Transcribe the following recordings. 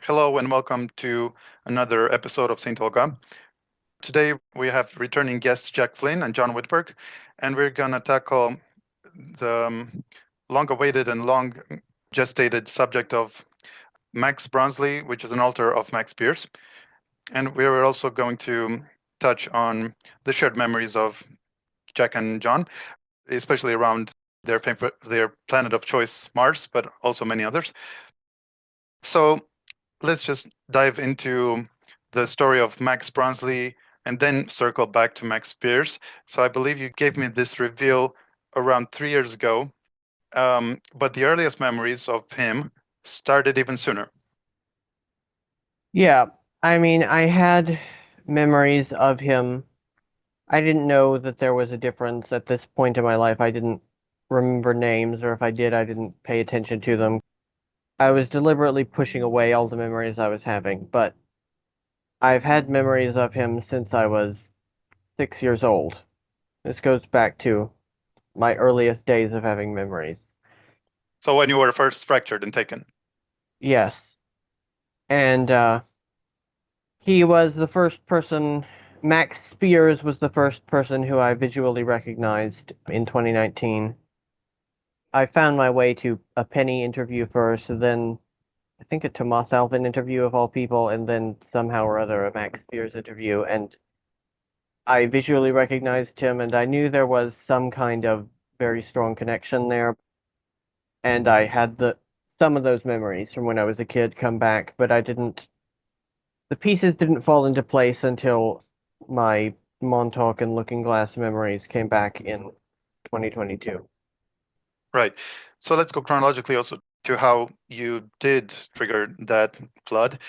Hello and welcome to another episode of Saint Olga. Today we have returning guests Jack Flynn and John Whitberg, and we're gonna tackle the long-awaited and long-gestated subject of Max Bronsley, which is an alter of Max Spiers. And we are also going to touch on the shared memories of Jack and John, especially around their planet of choice, Mars, but also many others. So let's just dive into the story of Max Bronsley and then circle back to Max Spiers. So I believe you gave me this reveal around 3 years ago, but the earliest memories of him started even sooner. Yeah, I mean, I had memories of him. I didn't know that there was a difference at this point in my life. I didn't remember names, or if I did, I didn't pay attention to them. I was deliberately pushing away all the memories I was having, but I've had memories of him since I was 6 years old. This goes back to my earliest days of having memories. So when you were first fractured and taken. Yes, and he was the first person, Max Spiers was the first person who I visually recognized in 2019. I found my way to a Penny interview first, then I think a Tomas Alvin interview of all people, and then somehow or other a Max Spiers interview. And I visually recognized him, and I knew there was some kind of very strong connection there. And I had some of those memories from when I was a kid come back, but the pieces didn't fall into place until my Montauk and Looking Glass memories came back in 2022. Right. So let's go chronologically also to how you did trigger that flood.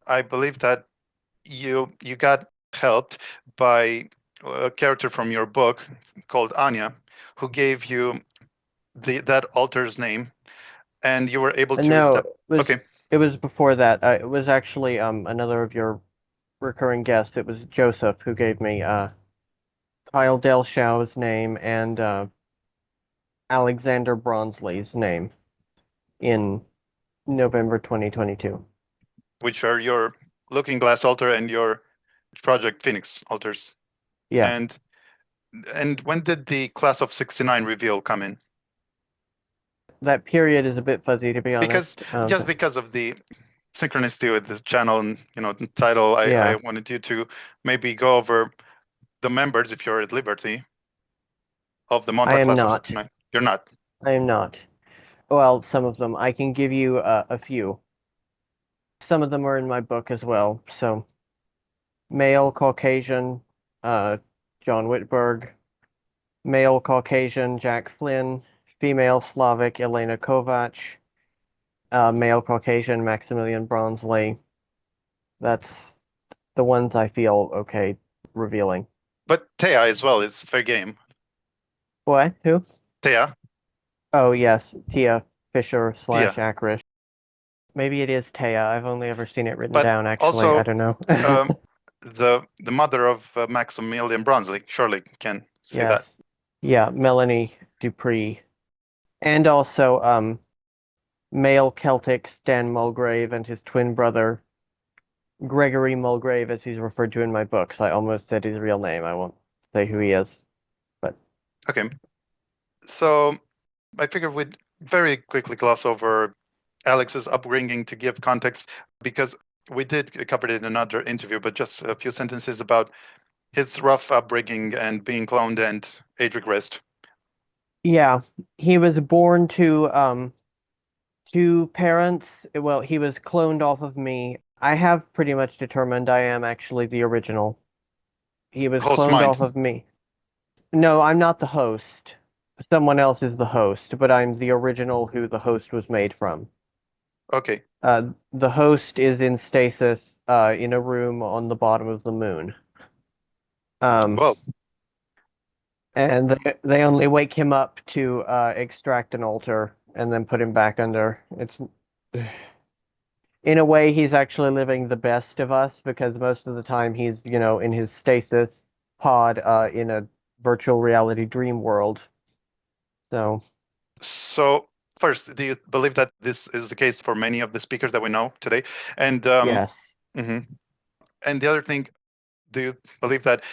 I believe that you got helped by a character from your book called Anya, who gave you the that altar's name, and you were able to No, step. Okay, it was before that. It was actually another of your recurring guests. It was Joseph who gave me Kyle Delshaw's name and Alexander Bronsley's name in November 2022. which are your Looking Glass altar and your Project Phoenix altars. Yeah, And when did the Class of '69 reveal come in? that period is a bit fuzzy to be Because honest. just because of the synchronicity with the channel and the title, I Yeah, wanted you to maybe go over the members, if you're at liberty, of the I Montauk am Class of not. '69. You're not. I am not. Well, some of them. I can give you a few. Some of them are in my book as well. So, male Caucasian, uh, John Whitberg, male Caucasian, Jack Flynn, female Slavic, Elena Kovac, male Caucasian, Maximilian Bronsley. That's the ones I feel okay revealing. But Thea as well is fair game. What? Who? Thea, Oh, yes, Tia Fisher slash Thea. Akrish. Maybe it is Taya. I've only ever seen it written But down, actually. I also don't know. um, the mother of Maximilian Bronsley surely can say that. Yes. Yeah, Melanie Dupree. And also male Celtic Stan Mulgrave and his twin brother Gregory Mulgrave, as he's referred to in my books. I almost said his real name. I won't say who he is. But Okay, so I figured we'd very quickly gloss over Alex's upbringing to give context because we did cover it in another interview, but just a few sentences about his rough upbringing and being cloned and age regressed. yeah, he was born to two parents. Well, he was cloned off of me. I have pretty much determined I am actually the original. He was Host cloned mind. off of me. No, I'm not the host. Someone else is the host, but I'm the original who the host was made from. Okay. The host is in stasis in a room on the bottom of the moon. Um, Well, and they only wake him up to extract an altar and then put him back under. It's in a way he's actually living the best of us because most of the time he's, in his stasis pod in a virtual reality dream world. So so first, do you believe that this is the case for many of the speakers that we know today? And Yes. mhm. And the other thing, do you believe that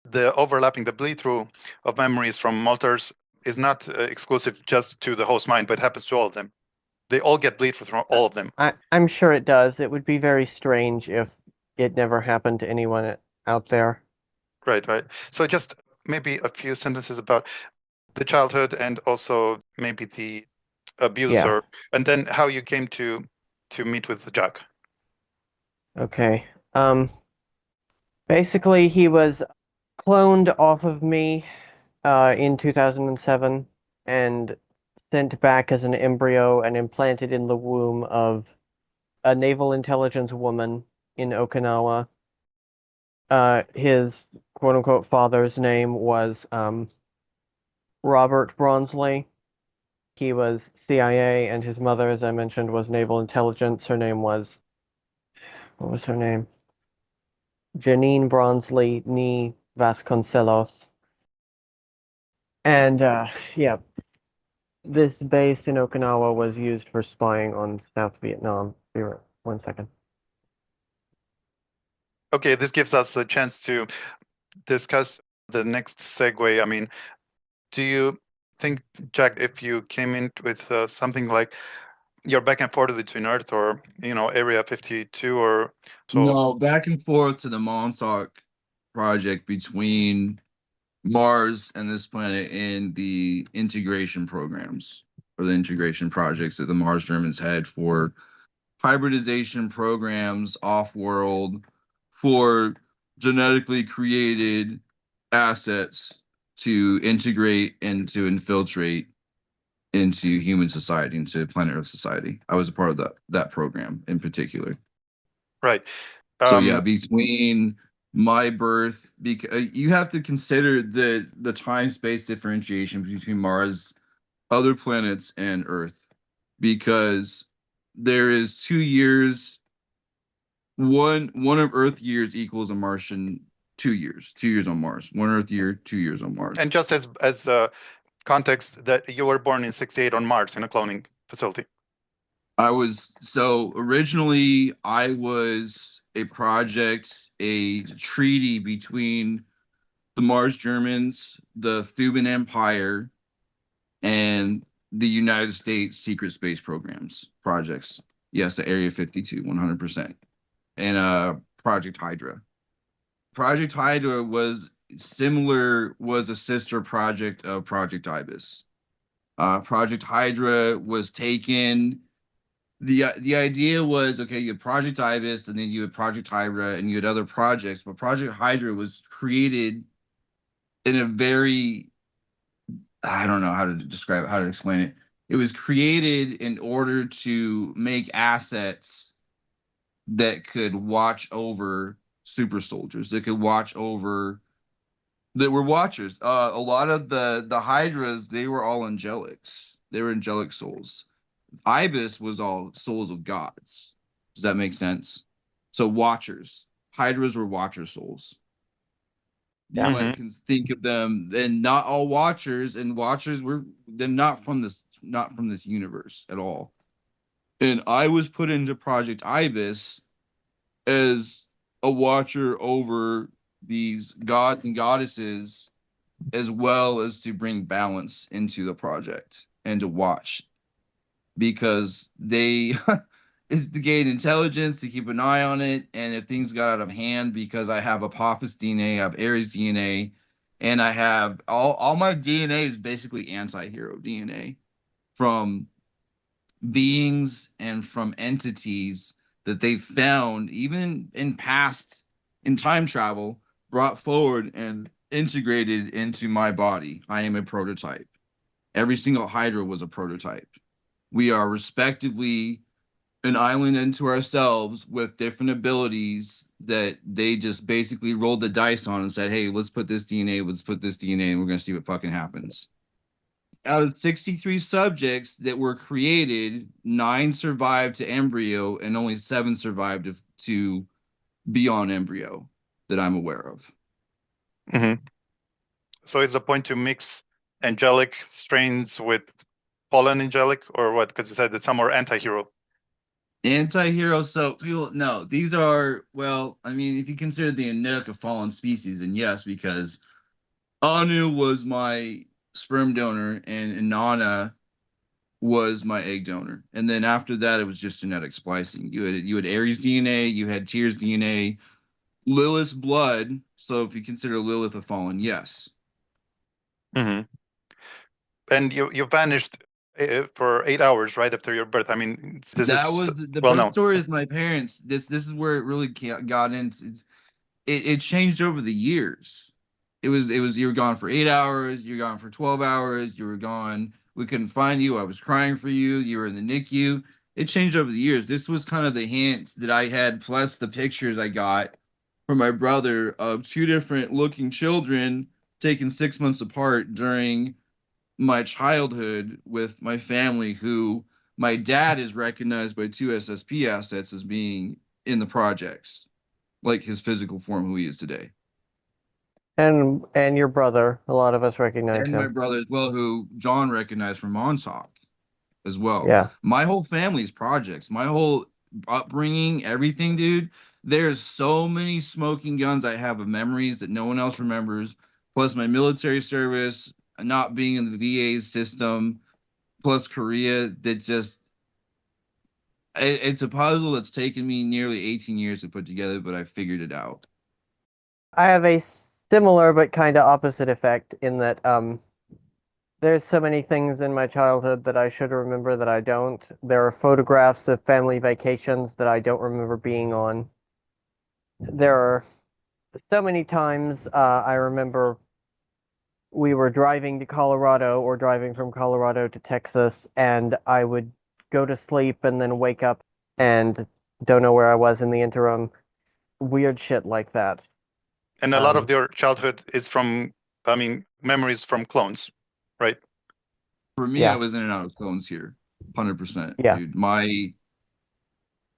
the overlapping, the bleed through of memories from multers is not exclusive just to the host mind, but happens to all of them? They all get bleed through from all of them. I'm sure it does. It would be very strange if it never happened to anyone out there. Right, right. So just maybe a few sentences about the childhood and also maybe the abuse, Yeah. or and then how you came to meet with Jack. Okay. Basically, he was cloned off of me in 2007 and sent back as an embryo and implanted in the womb of a naval intelligence woman in Okinawa. His quote unquote father's name was Robert Bronsley. He was CIA, and his mother, as I mentioned, was naval intelligence. Her name was, what was her name? Janine Bronsley ni Vasconcelos. And yeah, this base in Okinawa was used for spying on South Vietnam. Be right, 1 second. Okay, this gives us a chance to discuss the next segue. I mean, do you think, Jack, if you came in with something like you're back and forth between Earth or Area 52 or so? No, back and forth to the Montauk project between Mars and this planet in the integration programs or the integration projects that the Mars Germans had for hybridization programs off world for genetically created assets to integrate and to infiltrate into human society, into planet Earth society. I was a part of that program in particular. Right. So yeah, Um, between my birth, because you have to consider the time space differentiation between Mars, other planets, and Earth, because there is 2 years. One of Earth years equals a Martian 2 years. 2 years on Mars. One Earth year, 2 years on and Mars. just as context, that you were born in '68 on Mars in a cloning facility. So originally I was a project, a treaty between the Mars Germans, the Thuban Empire, and the United States secret space programs projects. Yes, the Area 52, 100%. And Project Hydra. Project Hydra was a sister project of Project Ibis. Project Hydra was taken. The idea was, okay, you had Project Ibis, and then you had Project Hydra, and you had other projects, but Project Hydra was created in a very, I don't know how to describe it, how to explain it. It was created in order to make assets that could watch over super soldiers, that could watch over, that were watchers. A lot of the Hydras, they were all angelics. They were angelic souls. Ibis was all souls of gods. Does that make sense? So watchers. Hydras were watcher souls. You Yeah. Hmm. might can think of them, and not all watchers, and watchers were they're not from this universe at all. And I was put into Project Ibis as a watcher over these gods and goddesses, as well as to bring balance into the project and to watch, because they is to gain intelligence, to keep an eye on it, and if things got out of hand, because I have Apophis DNA, I have Ares DNA, and I have all my DNA is basically anti-hero DNA from beings and from entities that they've found even in past, in time travel, brought forward and integrated into my body. I am a prototype. Every single Hydra was a prototype. We are respectively an island unto ourselves with different abilities that they just basically rolled the dice on and said, hey, let's put this DNA, and we're going to see what fucking happens. Out of 63 subjects that were created, 9 survived to embryo, and only 7 survived to beyond embryo that I'm aware of. Hmm. So is the point to mix angelic strains with fallen angelic or what? Because you said that some are anti-hero. Anti-hero, so people no, these are well, I mean, if you consider the Anunnaki a fallen species, and yes, because Anu was my sperm donor and Inanna was my egg donor. And then after that it was just genetic splicing. You had Aries DNA, you had Tyr's DNA, Lilith's blood. So if you consider Lilith a fallen, yes. Hmm. And you vanished for 8 hours right after your birth. I mean, this That is was the well birth known. story is my parents. This is where it really got into it changed over the years. It was you were gone for 8 hours, you were gone for 12 hours, you were gone. We couldn't find you. I was crying for you. You were in the NICU. It changed over the years. This was kind of the hint that I had, plus the pictures I got from my brother of two different looking children taken 6 months apart during my childhood with my family, who my dad is recognized by two SSP assets as being in the projects, like his physical form, who he is today. And your brother, a lot of us recognize And my him. brother as well, who John recognized from Montauk as well. Yeah. My whole family's projects, my whole upbringing, everything, dude. There's so many smoking guns I have of memories that no one else remembers. Plus my military service, not being in the VA system, plus Korea, that just it's a puzzle that's taken me nearly 18 years to put together, but I figured it out. I have a similar but kind of opposite effect in that there's so many things in my childhood that I should remember that I don't. There are photographs of family vacations that I don't remember being on. There are so many times I remember we were driving to Colorado or driving from Colorado to Texas, and I would go to sleep and then wake up and don't know where I was in the interim. Weird shit like that. And a lot of your childhood is from, I mean, memories from clones, right? For me, I Yeah, was in and out of clones here, 100%, yeah, dude.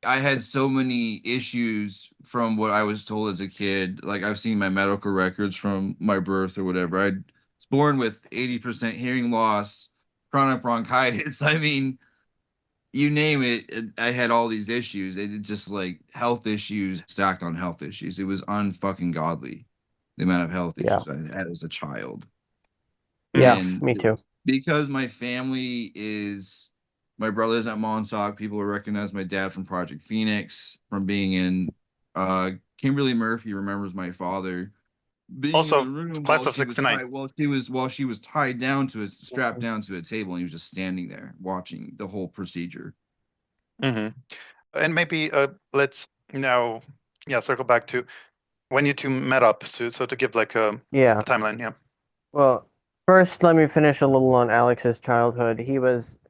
I had so many issues from what I was told as a kid. Like I've seen my medical records from my birth or whatever. I was born with 80% hearing loss, chronic bronchitis. I mean, you name it, I had all these issues. It just like health issues stacked on health issues. It was unfucking godly, the amount of health yeah, issues I had as a child. yeah. Hmm. And Me too. because my family is my brother's at Montauk, people will recognize my dad from Project Phoenix, from being in Kimberly Murphy remembers my father being in the Also, room class while of she was 69. tied while she was tied down to a strapped down to a table, and he was just standing there watching the whole procedure. Hmm. And maybe let's now, yeah, circle back to when you two met up. So to give like Yeah. a timeline, yeah. Well, first, let me finish a little on Alex's childhood. He was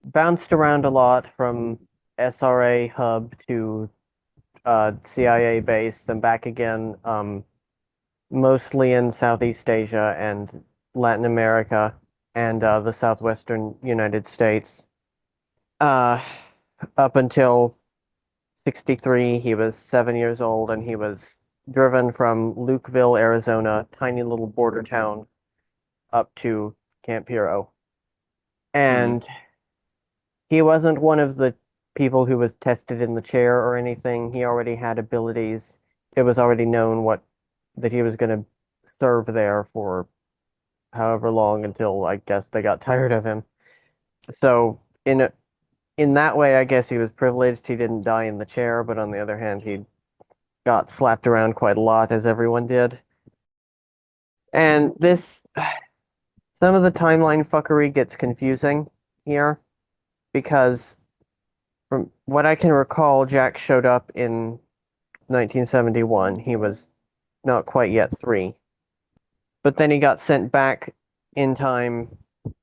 bounced around a lot from SRA hub to CIA base and back again, mostly in Southeast Asia and Latin America and the southwestern United States. Uh, Up until 63, he was 7 years old and he was driven from Lukeville, Arizona, tiny little border town, up to Camp Hero. Hmm. And he wasn't one of the people who was tested in the chair or anything. He already had abilities. It was already known what that he was going to serve there for however long until I guess they got tired of him. So in that way, I guess he was privileged. He didn't die in the chair, but on the other hand, he got slapped around quite a lot, as everyone did. And some of the timeline fuckery gets confusing here because from what I can recall, Jack showed up in 1971. He was not quite yet 3. But then he got sent back in time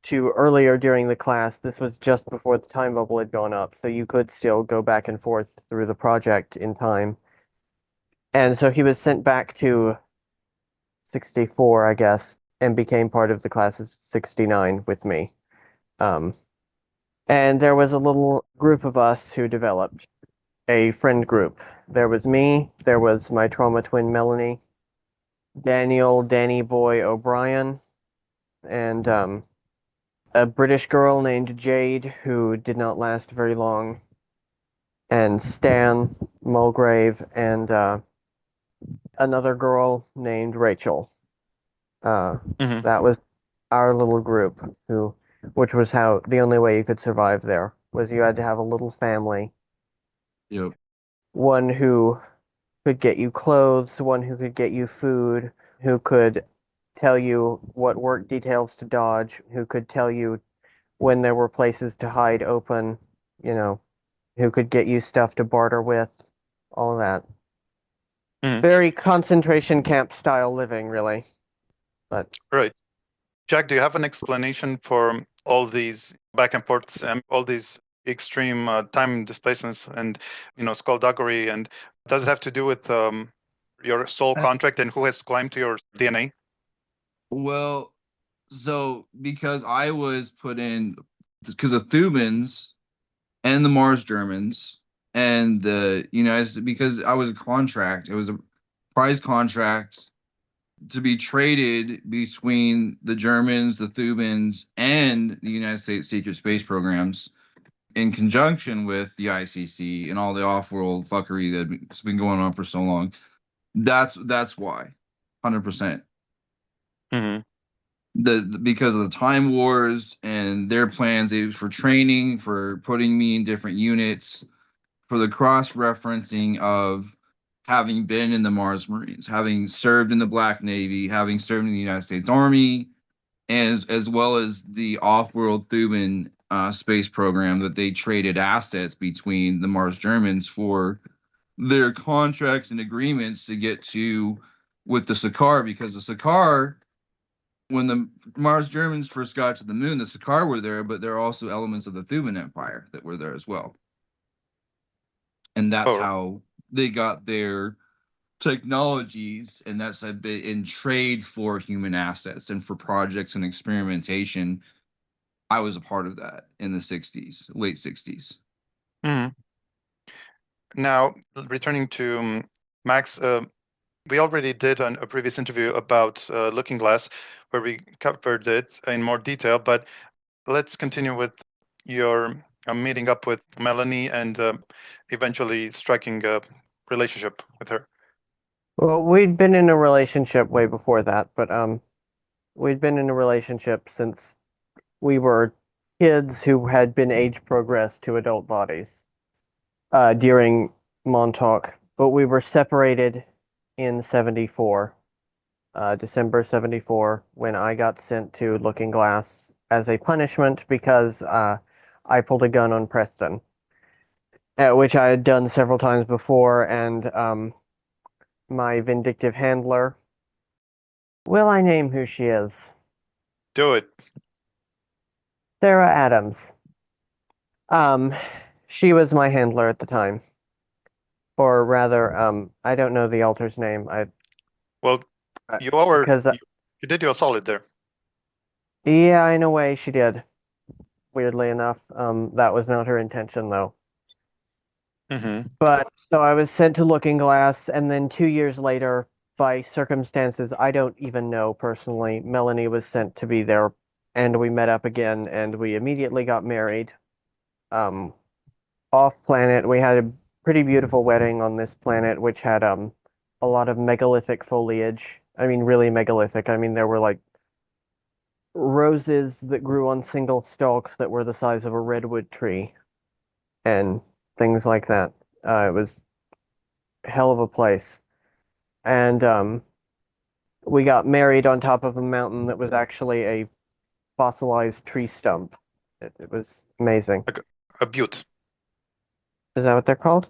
to earlier during the class. This was just before the time bubble had gone up, so you could still go back and forth through the project in time. And so he was sent back to 64, I guess, and became part of the class of 69 with me. Um, and there was a little group of us who developed a friend group. There was me, there was my trauma twin Melanie, Danny Boy O'Brien, and a British girl named Jade who did not last very long, and Stan Mulgrave, and another girl named Rachel. Hmm. That was our little group, which was how the only way you could survive there was you had to have a little family, Yep. one who could get you clothes, one who could get you food, who could tell you what work details to dodge, who could tell you when there were places to hide open, you know, who could get you stuff to barter with, all that. Hmm. Very concentration camp style living, really. But Right. Jack, do you have an explanation for all these back and forths and all these extreme time displacements and skullduggery? And does it have to do with your soul contract and who has climbed to your DNA? Well, so because I was put in because of Thumans and the Mars Germans and the United States, because I was a contract, it was a prize contract to be traded between the Germans, the Thumans, and the United States secret space programs in conjunction with the ICC and all the off-world fuckery that's been going on for so long. That's why, 100%. Hmm. Because of the time wars and their plans, it was for training, for putting me in different units, for the cross-referencing of having been in the Mars Marines, having served in the Black Navy, having served in the United States Army, and as well as the off-world Thuban space program that they traded assets between the Mars Germans for their contracts and agreements to get to with the Sakaar, because the Sakaar, when the Mars Germans first got to the moon, the Sakaar were there, but there are also elements of the Thuban Empire that were there as well. And that's Oh, how they got their technologies, and that's a bit in trade for human assets and for projects and experimentation. I was a part of that in the 60s, late 60s. hmm. Now, returning to Max, we already did a previous interview about Looking Glass, where we covered it in more detail, but let's continue with your meeting up with Melanie and eventually striking a relationship with her. well, we'd been in a relationship way before that, but we'd been in a relationship since we were kids who had been age progressed to adult bodies during Montauk, but we were separated in 74, December 74, when I got sent to Looking Glass as a punishment because I pulled a gun on Preston, which I had done several times before, and my vindictive handler. Will I name who she is? Do it. Sarah Adams. Um, she was my handler at the time, or rather, I don't know the alter's name. Well, you are Because you did you a solid there. yeah, in a way, she did. Weirdly enough, that was not her intention, though. Hmm. But so I was sent to Looking Glass, and then 2 years later, by circumstances I don't even know personally, Melanie was sent to be there, and we met up again, and we immediately got married. Um, Off planet, we had a pretty beautiful wedding on this planet, which had a lot of megalithic foliage. I mean, really megalithic. I mean, there were like roses that grew on single stalks that were the size of a redwood tree and things like that. It was a hell of a place. And we got married on top of a mountain that was actually a fossilized tree stump. It was amazing. Like a butte. Is that what they're called?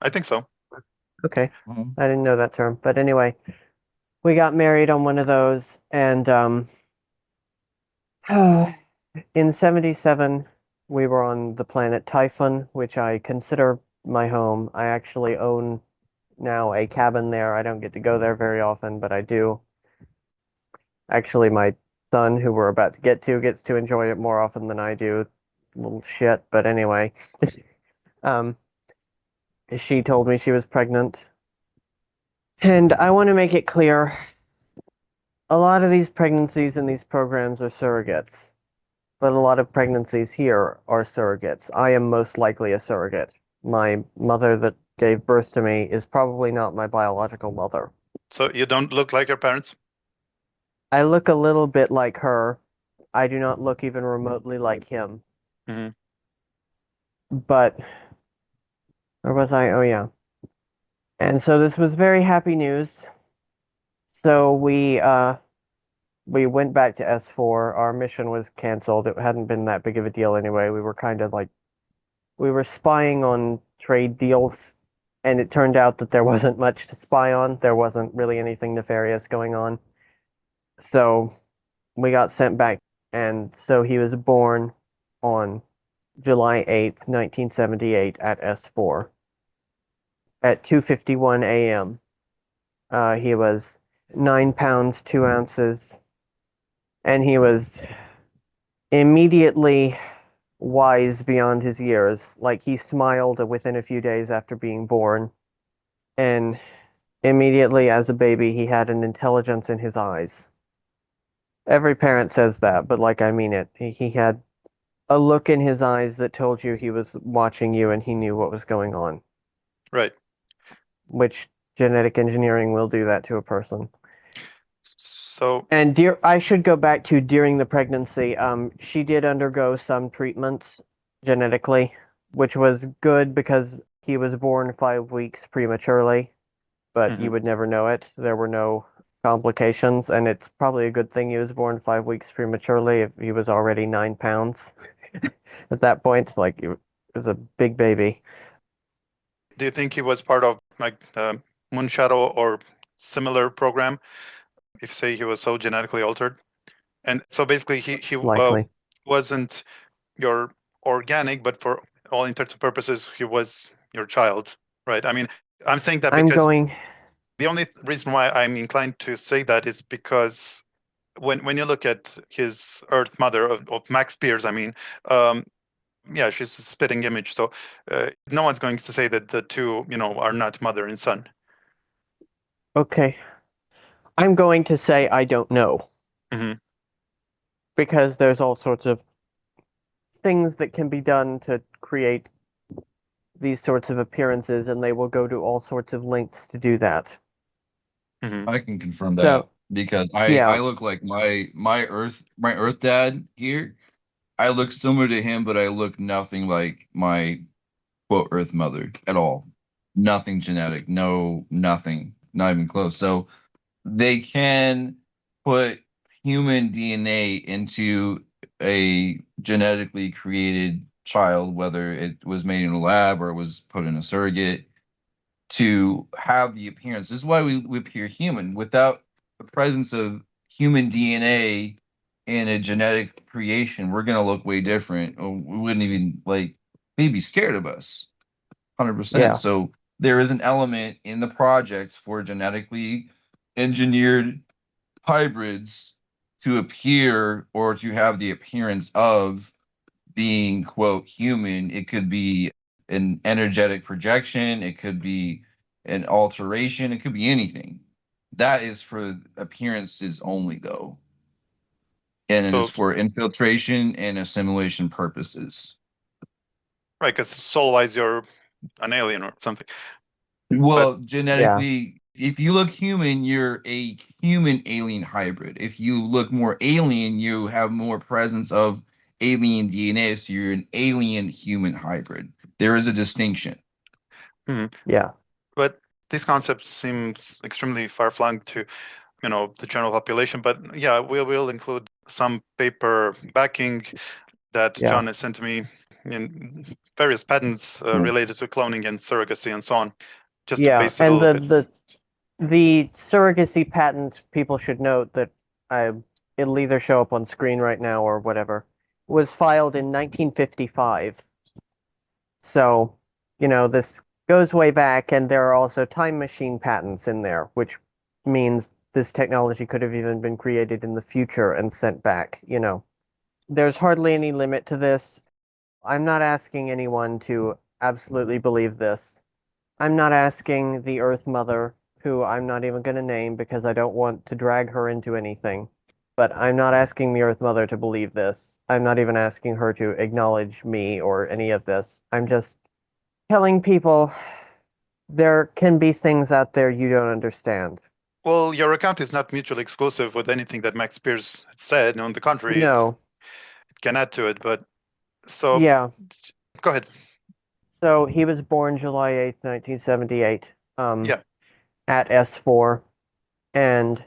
I think so. Okay. Mhm. I didn't know that term. But anyway, we got married on one of those, and in 77, we were on the planet Typhon, which I consider my home. I actually own now a cabin there. I don't get to go there very often, but I do. Actually, my son, who we're about to get to, gets to enjoy it more often than I do. Little shit, but anyway. Um, she told me she was pregnant. And I want to make it clear, a lot of these pregnancies in these programs are surrogates. but a lot of pregnancies here are surrogates. I am most likely a surrogate. My mother that gave birth to me is probably not my biological mother. So you don't look like your parents? I look a little bit like her. I do not look even remotely like him. Hmm. But, or was I? Oh, yeah. And so this was very happy news. So we went back to S4. Our mission was canceled. It hadn't been that big of a deal anyway. We were kind of like we were spying on trade deals, and it turned out that there wasn't much to spy on. There wasn't really anything nefarious going on. So we got sent back, and so he was born on July 8th, 1978 at S4 at 2:51 a.m. He was 9 pounds 2 ounces, and he was immediately wise beyond his years. Like he smiled within a few days after being born, and immediately as a baby, he had an intelligence in his eyes. Every parent says that, but like I mean it. He had a look in his eyes that told you he was watching you and he knew what was going on, Right. which genetic engineering will do that to a person. So, And I should go back to during the pregnancy. She did undergo some treatments genetically, which was good because he was born 5 weeks prematurely, but you mhm. would never know it. There were no complications, and it's probably a good thing he was born 5 weeks prematurely if he was already 9 pounds at that point. Like it was a big baby. Do you think he was part of like the Moon Shuttle or similar program? If say he was so genetically altered, and so basically he Likely. wasn't your organic, but for all intents and purposes, he was your child, right? I mean, I'm saying that I'm because going, the only reason why I'm inclined to say that is because when you look at his Earth mother of Max Spiers, I mean, um, yeah, she's a spitting image. So no one's going to say that the two, are not mother and son. okay. I'm going to say I don't know Hmm. because there's all sorts of things that can be done to create these sorts of appearances, and they will go to all sorts of lengths to do that. Hmm. I can confirm that So, because I yeah, look like my Earth dad here. I look similar to him, but I look nothing like my quote Earth mother at all. Nothing genetic, no nothing, not even close. So they can put human DNA into a genetically created child, whether it was made in a lab or it was put in a surrogate, to have the appearance. This is why we appear human. Without the presence of human DNA in a genetic creation, we're gonna look way different. Or we wouldn't even like they'd be scared of us, 100%. yeah, So there is an element in the project for genetically engineered hybrids to appear or to have the appearance of being quote human. It could be an energetic projection, it could be an alteration, it could be anything. That is for appearances only though, and it is So for infiltration and assimilation purposes. right, because soul-wise you're an alien or something. But Well, yeah, genetically, if you look human, you're a human alien hybrid. If you look more alien, you have more presence of alien DNA, so you're an alien human hybrid. There is a distinction. mhm. yeah, But this concept seems extremely far-flung to the general population. But yeah, we will include some paper backing that yeah, John has sent to me in various patents Yeah. related to cloning and surrogacy and so on, just to yeah. base it a And little the bit. the surrogacy patent, people should note that I it'll either show up on screen right now or whatever, was filed in 1955. So, this goes way back, and there are also time machine patents in there, which means this technology could have even been created in the future and sent back. There's hardly any limit to this. I'm not asking anyone to absolutely believe this. I'm not asking the Earth Mother, who I'm not even going to name because I don't want to drag her into anything. but I'm not asking the Earth Mother to believe this. I'm not even asking her to acknowledge me or any of this. I'm just telling people there can be things out there you don't understand. Well, your account is not mutually exclusive with anything that Max Spiers had said. On the contrary, No. it can add to it. But so Yeah. go ahead. So he was born July 8th, 1978, Yeah. at S4, and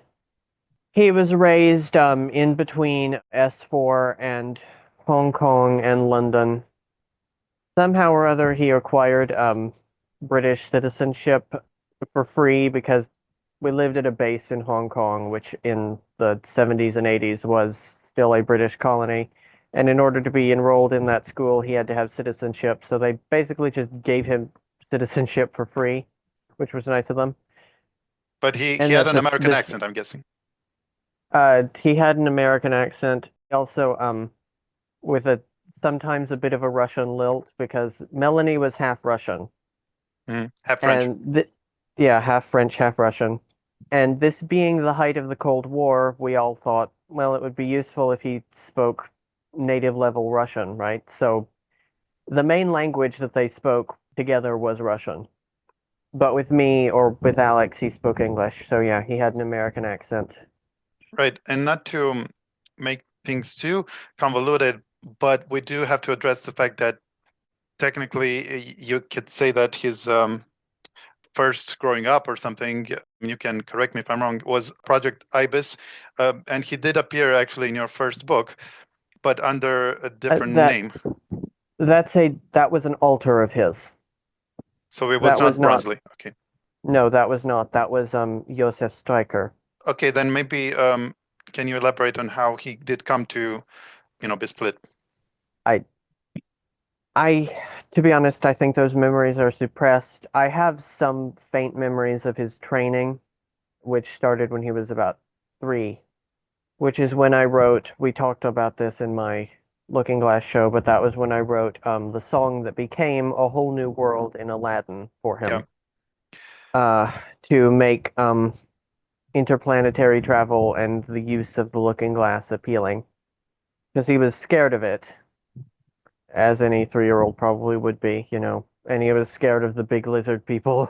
he was raised in between S4 and Hong Kong and London. Somehow or other, he acquired British citizenship for free because we lived at a base in Hong Kong, which in the 70s and 80s was still a British colony. And in order to be enrolled in that school, he had to have citizenship. So they basically just gave him citizenship for free, which was nice of them. But he And had that's an a American this accent, I'm guessing. he had an American accent, also with a sometimes a bit of a Russian lilt because Melanie was half Russian. Half French. And yeah, half French, half Russian. And this being the height of the Cold War, we all thought, well, it would be useful if he spoke native level Russian, right? So the main language that they spoke together was Russian. But with me or with Alex, he spoke English. So yeah, he had an American accent. Right. And not to make things too convoluted, but we do have to address the fact that technically you could say that his first growing up or something, you can correct me if I'm wrong, was Project Ibis. And he did appear actually in your first book, but under a different That name. that was an alter of his. So it was That was not not. Bronsley. Okay. No, that was not. That was Josef Stryker. Okay, then maybe can you elaborate on how he did come to, be split? I I, to be honest, I think those memories are suppressed. I have some faint memories of his training, which started when he was about 3, which is when I wrote, we talked about this in my Looking Glass show, but that was when I wrote the song that became A Whole New World in Aladdin for Yeah. him, uh, to make interplanetary travel and the use of the Looking Glass appealing, because he was scared of it, as any 3-year-old probably would be, and he was scared of the big lizard people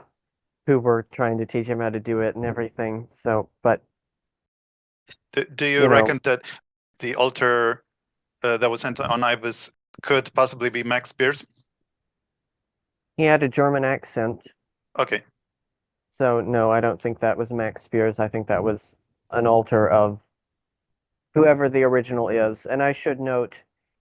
who were trying to teach him how to do it and everything. So, but Do you you know, reckon that the altar that was sent on Ibis could possibly be Max Spiers? he had a German accent. Okay. So no, I don't think that was Max Spiers. I think that was an alter of whoever the original is. And I should note,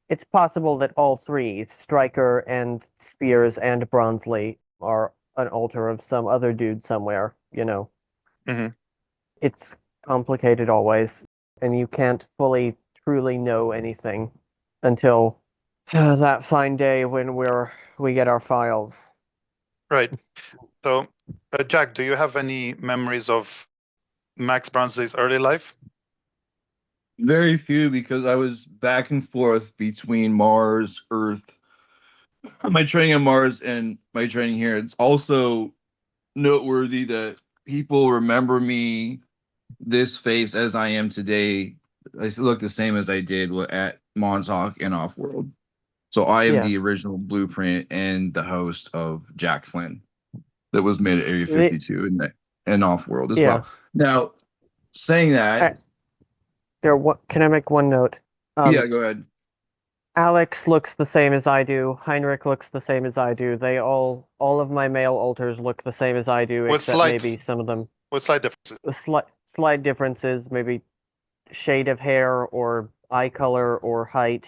it's possible that all three, Stryker and Spiers and Bronsley, are an alter of some other dude somewhere, Hmm. It's complicated always, and you can't fully, truly know anything until that fine day when we get our files. Right. So, Jack, do you have any memories of Max Bronsley's early life? Very few because I was back and forth between Mars, Earth, my training on Mars, and my training here. It's also noteworthy that people remember me this face as I am today. I still look the same as I did at Montauk and Offworld. So I am Yeah. the original blueprint and the host of Jack Flynn that was made at Area The, 52 and Offworld as yeah. well. Now, saying I, that, what can I make one note? yeah, go ahead. Alex looks the same as I do. Heinrich looks the same as I do. They all of my male alters look the same as I do, With except maybe slight some of them with slight differences. slight differences, maybe shade of hair or eye color or height,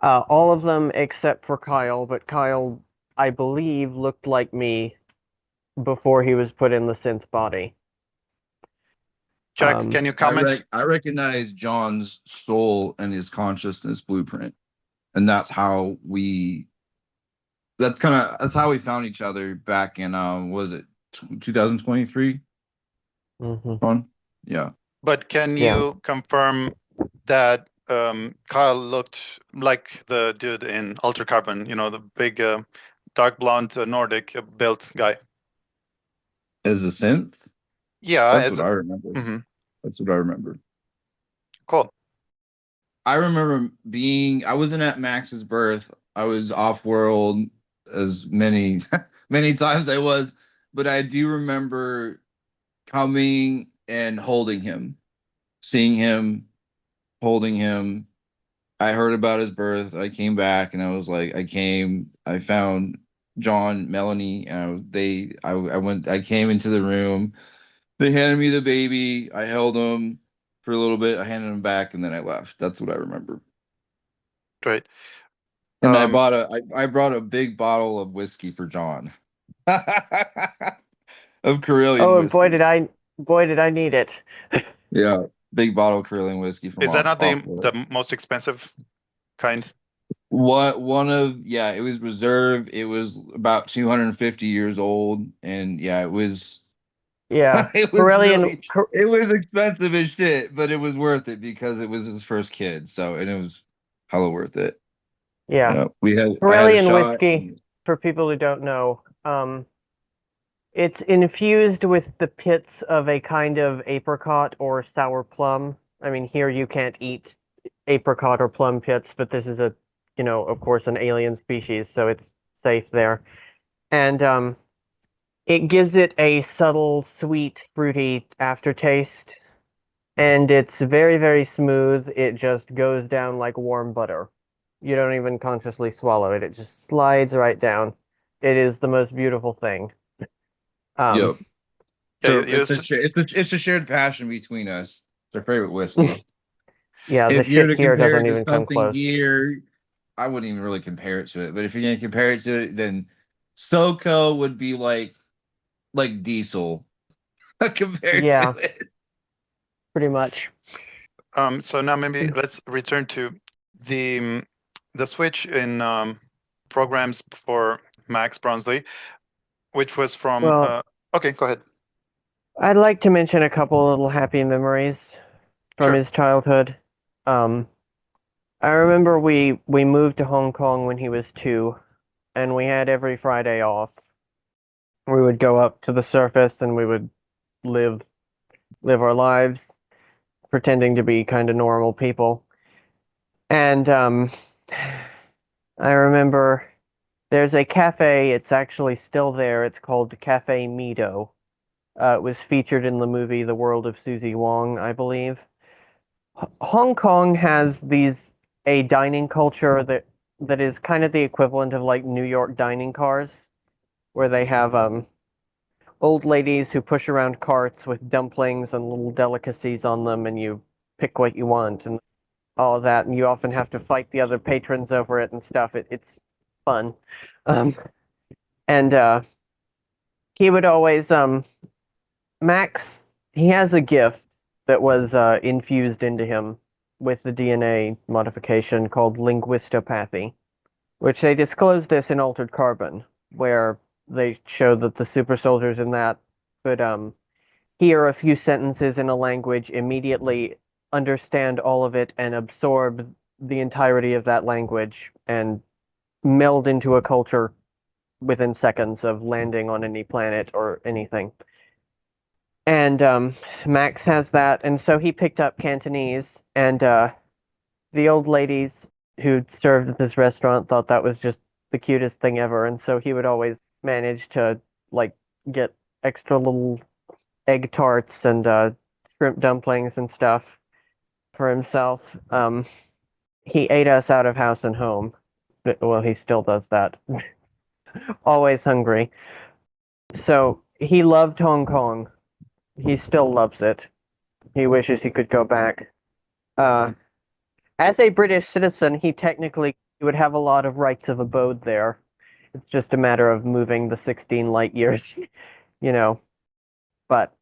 all of them except for Kyle, but Kyle, I believe, looked like me before he was put in the synth body. Jack, can you I comment? recognize John's soul and his consciousness blueprint, and that's how we found each other back in was it 2023? Hmm. Ron? Yeah. But can Yeah. you confirm that Kyle looked like the dude in Alter Carbon? The big, dark blonde Nordic built guy. As a synth? Yeah, That's as what I remember. mhm. That's what I remember. Cool. I remember I wasn't at Max's birth. I was off world as many many times I was, but I do remember coming and holding him, seeing him, holding him. I heard about his birth. I came back and I was like, I found John, Melanie, and I came into the room. They handed me the baby. I held him for a little bit. I handed him back and then I left. That's what I remember. Great. And Um, I brought a big bottle of whiskey for John. Of Carillion Oh, and boy whiskey. did I need it. Yeah. Big bottle of Carillion whiskey from is that not off the most expensive kind? What one of yeah, it was reserve. It was about 250 years old, and yeah, it was Yeah, it was Corellian. really it was expensive as shit, but it was worth it because it was his first kid. So and it was hella worth it. Yeah, Yeah, I had a Corellian shot. whiskey. For people who don't know, it's infused with the pits of a kind of apricot or sour plum. I mean, here you can't eat apricot or plum pits, but this is of course, an alien species, so it's safe there. And it gives it a subtle, sweet, fruity aftertaste, and it's very, very smooth. It just goes down like warm butter. You don't even consciously swallow it. It just slides right down. It is the most beautiful thing. Um, Yep. Yeah, So it's a shared passion between us. It's our favorite whiskey. yeah, the If you're shit to here compare doesn't it to even come something close. here, I wouldn't even really compare it to it. But if you're gonna compare it to it, then SoCo would be like diesel compared to Yeah, it. pretty much. so now maybe let's return to the the switch in programs for Max Bronsley, which was from Well, okay, go ahead. I'd like to mention a couple little happy memories from Sure. his childhood. Um, I remember we moved to Hong Kong when he was 2, and we had every Friday off. We would go up to the surface and we would live live our lives, pretending to be kind of normal people. And I remember there's a cafe. It's actually still there. It's called Cafe Mido. It was featured in the movie The World of Susie Wong, I believe. Hong Kong has a dining culture that is kind of the equivalent of like New York dining cars, where they have old ladies who push around carts with dumplings and little delicacies on them, and you pick what you want and all of that, and you often have to fight the other patrons over it and stuff. It's fun. Um, and he would always Max. He has a gift that was infused into him with the DNA modification called linguistopathy, which they disclosed this in Altered Carbon, where they showed that the super soldiers in that could hear a few sentences in a language, immediately understand all of it, and absorb the entirety of that language and meld into a culture within seconds of landing on any planet or anything. And Max has that, and so he picked up Cantonese, and the old ladies who served at this restaurant thought that was just the cutest thing ever, and so he would always manage to like get extra little egg tarts and shrimp dumplings and stuff for himself. He ate us out of house and home. Well, he still does that. Always hungry. So he loved Hong Kong. He still loves it. He wishes he could go back. Uh, as a British citizen, he technically would have a lot of rights of abode there. It's just a matter of moving the 16 light years, you know. But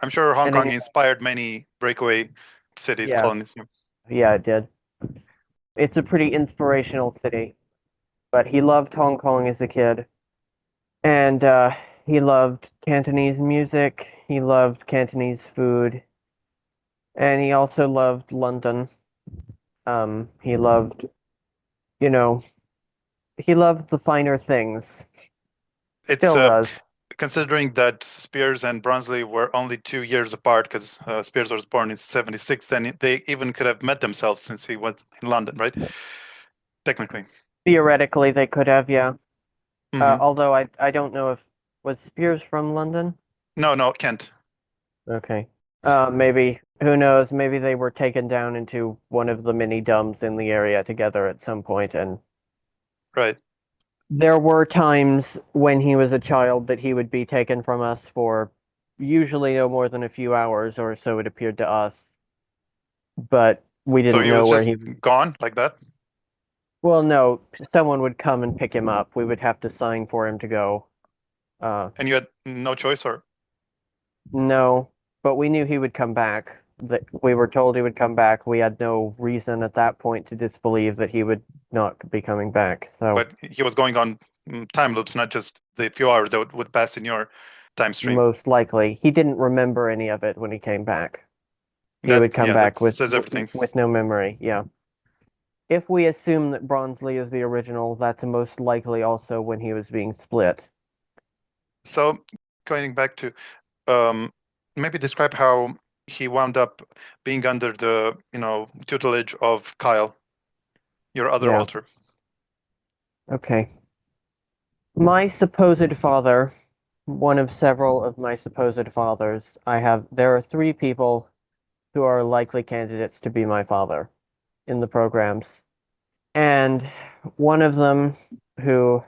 I'm sure Hong and Kong again, inspired many breakaway cities, yeah, colonies. yeah, it did. It's a pretty inspirational city. But he loved Hong Kong as a kid, and he loved Cantonese music. He loved Cantonese food, and he also loved London. He loved, you know, he loved the finer things. It's Still does. considering that Spiers and Bronsley were only 2 years apart, because Spiers was born in '76, then they even could have met themselves since he was in London, right? Technically. Theoretically, they could have, yeah. Mhm. Although I don't know if was Spiers from London? No, Kent. Okay. Maybe, who knows? Maybe they were taken down into one of the mini dumps in the area together at some point, and Right. there were times when he was a child that he would be taken from us for usually no more than a few hours, or so it appeared to us. But we So didn't he know was where just he was. gone like that? Well, no, someone would come and pick him up. We would have to sign for him to go. And you had no choice, or? No, but we knew he would come back. That we were told he would come back. We had no reason at that point to disbelieve that he would not be coming back. So But he was going on time loops, not just the few hours that would pass in your time stream. most likely, he didn't remember any of it when he came back. He That, would come yeah, that back with says everything. with no memory. Yeah. If we assume that Bronsley is the original, that's most likely also when he was being split. So going back to maybe describe how he wound up being under the, tutelage of Kyle, your other Yeah. alter. Okay. My supposed father, one of several of my supposed fathers, there are three people who are likely candidates to be my father in the programs. And one of them who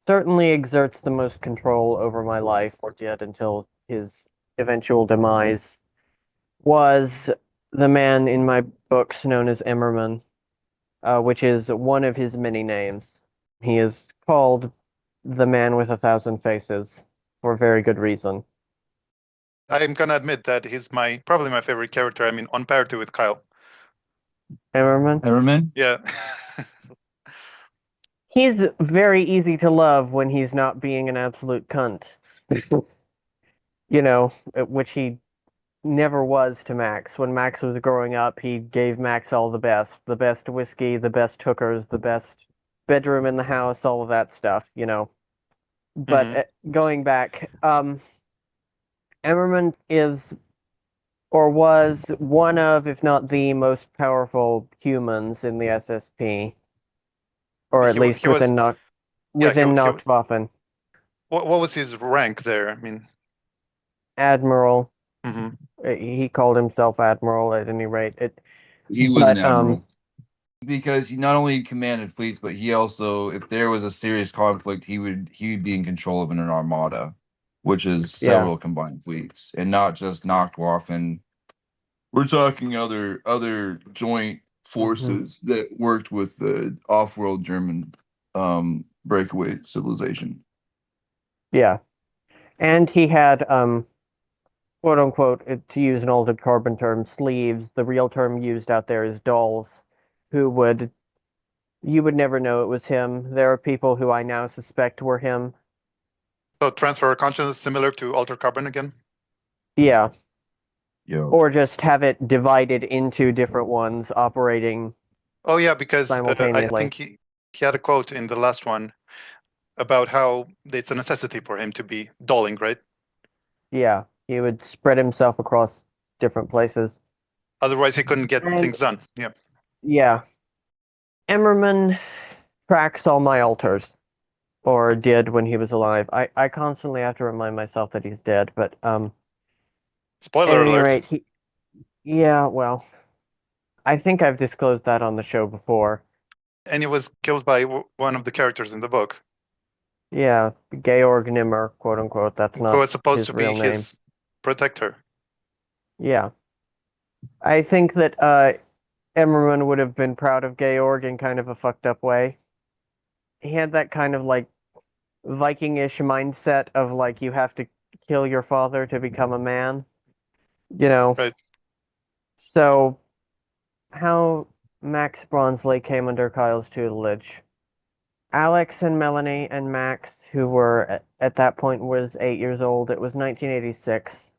certainly exerts the most control over my life, or did until his eventual demise, was the man in my books known as Emmerman, which is one of his many names. He is called the Man with a Thousand Faces for very good reason. I'm gonna admit that he's probably my favorite character. I mean, on parity with Kyle. Emmerman? Everman? Yeah. He's very easy to love when he's not being an absolute cunt. Which he never was to Max. When Max was growing up, he gave Max all the best whiskey, the best hookers, the best bedroom in the house, all of that stuff. But hmm going back, Emmerman is or was one of, if not the most powerful humans in the SSP, or at He least was, yeah, within Nachtwaffen. what was his rank there? I mean, Admiral. hmm He called himself Admiral at any rate. He was an But admiral. Because he not only commanded fleets, but he also, if there was a serious conflict, he would be in control of an armada, which is yeah. several combined fleets, and not just Nachtwaffen. We're talking other joint Mhm. forces that worked with the off-world German breakaway civilization. Yeah. And he had quote unquote, to use an old carbon term, sleeves. The real term used out there is dolls, who would you would never know it was him. There are people who I now suspect were him. so transfer of consciousness similar to Alter Carbon again. Yeah. Yo, Or just have it divided into different ones operating Oh yeah, because I simultaneously. think he had a quote in the last one about how it's a necessity for him to be dulling, right? Yeah. He would spread himself across different places. Otherwise, he couldn't get And things done. Yeah. yeah. Emmerman tracks all my alters. Or did when he was alive. I constantly have to remind myself that he's dead, but at Spoiler any alert. rate, yeah, well, I think I've disclosed that on the show before. And he was killed by one of the characters in the book, Yeah, Georg Nimmer, quote unquote, that's who not was supposed his to be real name. his protector. Yeah. I think that Emmerman would have been proud of Georg in kind of a fucked up way. He had that kind of like Viking-ish mindset of like you have to kill your father to become a man, you know. Right. So how Max Bronsley came under Kyle's tutelage. Alex and Melanie and Max, who were at that point was 8 years old. It was 1986.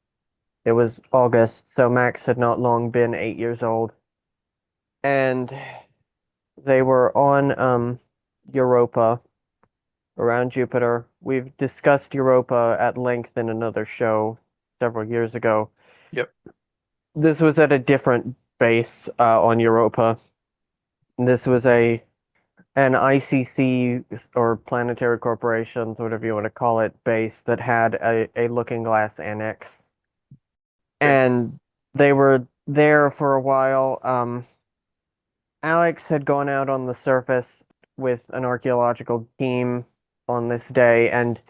It was August, so Max had not long been 8 years old. And they were on Europa, around Jupiter. We've discussed Europa at length in another show several years ago. Yep. This was at a different base on Europa. This was an ICC or Planetary Corporations, whatever you want to call it, base that had a Looking Glass annex. Okay. And they were there for a while. Alex had gone out on the surface with an archaeological team on this day, and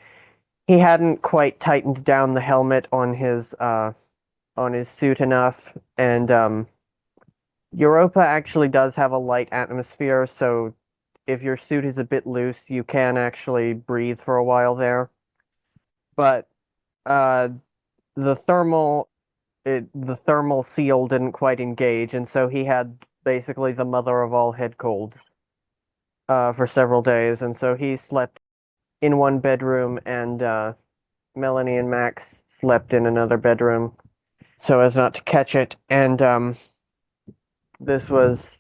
he hadn't quite tightened down the helmet on his suit enough. And Europa actually does have a light atmosphere, so if your suit is a bit loose, you can actually breathe for a while there. But uh, the thermal the thermal seal didn't quite engage, and so he had basically the mother of all head colds for several days, and so he slept in one bedroom, and Melanie and Max slept in another bedroom so as not to catch it. And this was,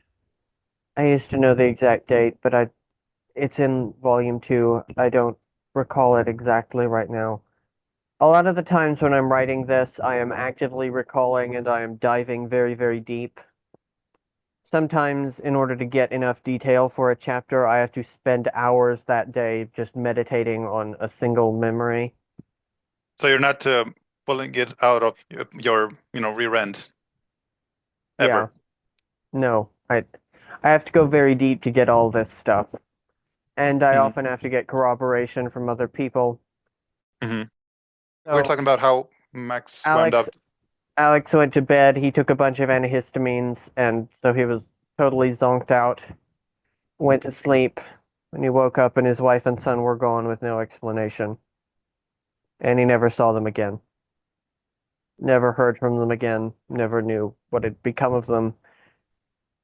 I used to know the exact date, but it's in volume 2. I don't recall it exactly right now. A lot of the times when I'm writing this, I am actively recalling and I am diving very, very deep. Sometimes, in order to get enough detail for a chapter, I have to spend hours that day just meditating on a single memory. So you're not pulling it out of your rear end ever. Yeah. No, I have to go very deep to get all this stuff. And I often have to get corroboration from other people. Mm-hmm. So We're talking about how Max wound up. Alex went to bed, he took a bunch of antihistamines, and so he was totally zonked out. Went to sleep. When he woke up and his wife and son were gone with no explanation. And he never saw them again. Never heard from them again. Never knew what had become of them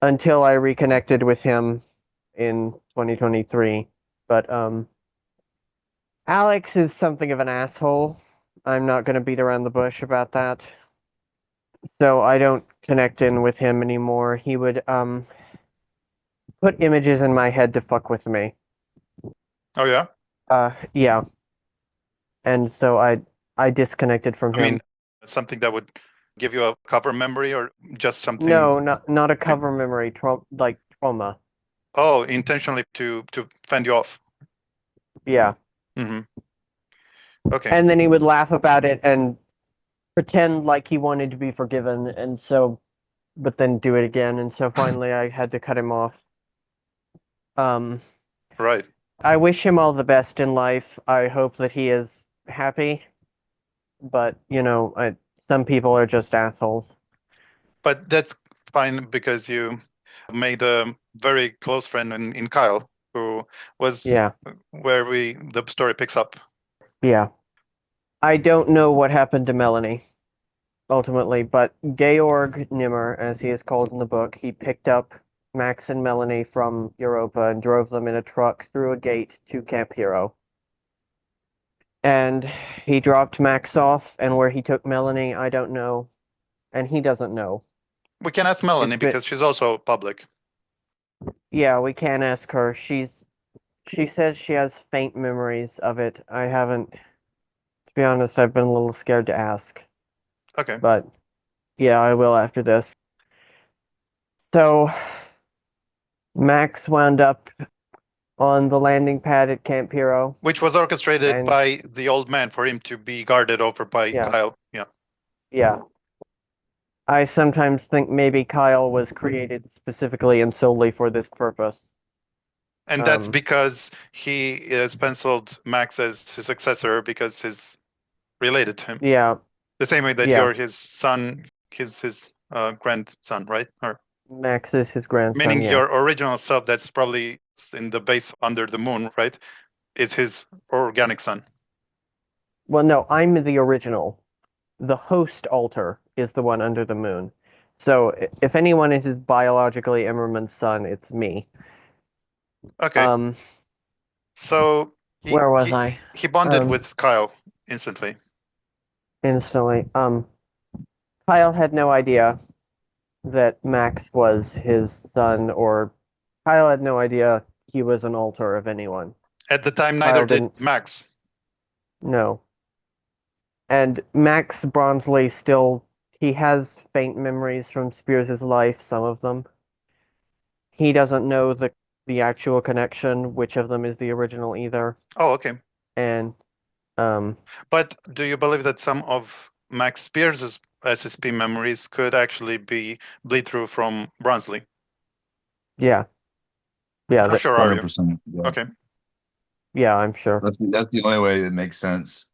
until I reconnected with him in 2023. But Alex is something of an asshole. I'm not going to beat around the bush about that. So I don't connect in with him anymore. He would put images in my head to fuck with me. Oh yeah. Yeah. And so I disconnected from I mean, him. something that would give you a cover memory or just something. No, not a cover memory, like trauma. Oh, intentionally to fend you off. Yeah. Mm-hmm. Okay. And then he would laugh about it and pretend like he wanted to be forgiven, and so, but then do it again, and so finally I had to cut him off. Right. I wish him all the best in life. I hope that he is happy, but some people are just assholes. But that's fine because you made a very close friend in Kyle, who was Yeah. where the story picks up. Yeah. I don't know what happened to Melanie ultimately, but Georg Nimmer, as he is called in the book, he picked up Max and Melanie from Europa and drove them in a truck through a gate to Camp Hero. And he dropped Max off, and where he took Melanie, I don't know, and he doesn't know. We can ask Melanie because she's also public. Yeah, we can ask her. She says she has faint memories of it. I haven't, to be honest, I've been a little scared to ask. Okay. But yeah, I will after this. So Max wound up on the landing pad at Camp Hero. Which was orchestrated by the old man for him to be guarded over by Kyle. Yeah. Yeah. I sometimes think maybe Kyle was created specifically and solely for this purpose. And that's because he has penciled Max as his successor because he's related to him. Yeah. The same way that you're his son, his grandson, right? Or Max is his grandson. meaning your original self that's probably in the base under the moon, right? Is his organic son. Well, no, I'm the original. The host alter is the one under the moon. So if anyone is his biologically Emmerman's son, it's me. Okay. So where was I? He bonded with Kyle instantly. Instantly. Kyle had no idea that Max was his son, or Kyle had no idea he was an alter of anyone. At the time, neither Kyle did didn't. Max. No. And Max Bronsley still, he has faint memories from Spiers' life, some of them. He doesn't know the actual connection, which of them is the original either. Oh, okay. And But do you believe that some of Max Spiers' SSP memories could actually be bleed through from Bronsley? yeah. Yeah, How sure are you? 100%. Yeah. Okay. yeah, I'm sure. That's the only way that makes sense.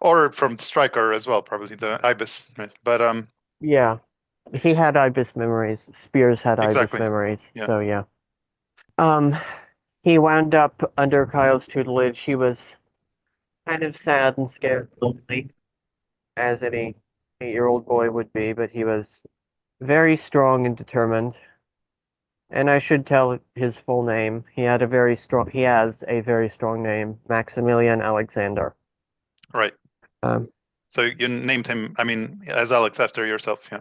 Or from Striker as well, probably the Ibis. Right? But Yeah. He had IBIS memories. Spiers had IBIS exactly. memories. Yeah. So yeah. Um he wound up under Kyle's tutelage. He was kind of sad and scared, lonely, as any 8-year-old boy would be, but he was very strong and determined. And I should tell his full name. He has a very strong name, Maximilian Alexander. Right. Um, So you named him, I mean, as Alex after yourself. Yeah.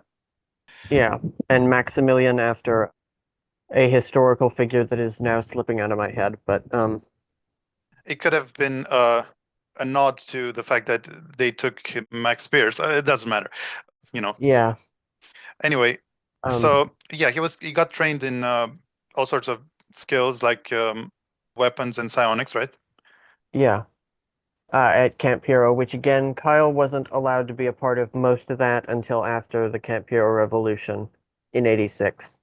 yeah, and Maximilian after a historical figure that is now slipping out of my head, but It could have been a nod to the fact that they took Max Spiers. It doesn't matter, you know. yeah, Anyway, um, so yeah, he got trained in all sorts of skills like weapons and psionics, right? yeah, at Camp Hero, which again, Kyle wasn't allowed to be a part of most of that until after the Camp Hero Revolution in '86.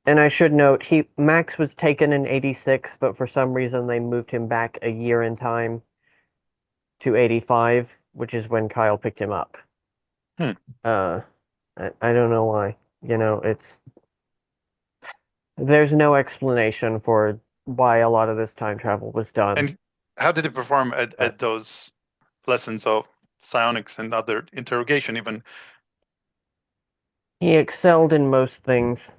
And I should note, Max was taken in '86, but for some reason they moved him back a year in time to '85, which is when Kyle picked him up. Hmm. Uh, I don't know why. There's no explanation for why a lot of this time travel was done. And how did he perform But at those lessons of psionics and other interrogation even? he excelled in most things.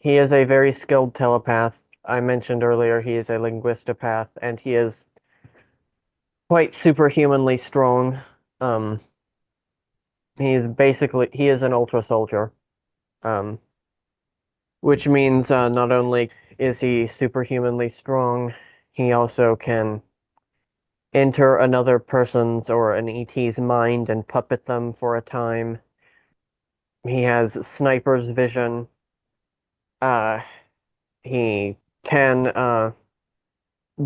He is a very skilled telepath. I mentioned earlier he is a linguistopath, and he is quite superhumanly strong. Um, he is an ultra soldier. Um, which means not only is he superhumanly strong, he also can enter another person's or an ET's mind and puppet them for a time. He has sniper's vision. Uh, he can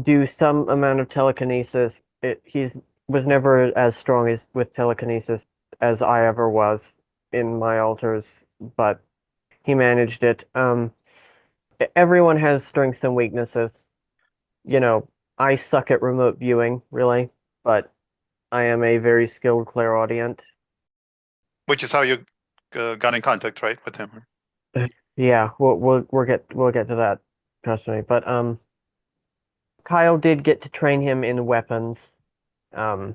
do some amount of telekinesis. He's was never as strong as with telekinesis as I ever was in my alters, but he managed it. Everyone has strengths and weaknesses. You know, I suck at remote viewing, really, but I am a very skilled clairaudient. Which is how you got in contact, right, with him. Yeah, we'll get to that, trust me. But Kyle did get to train him in weapons, um,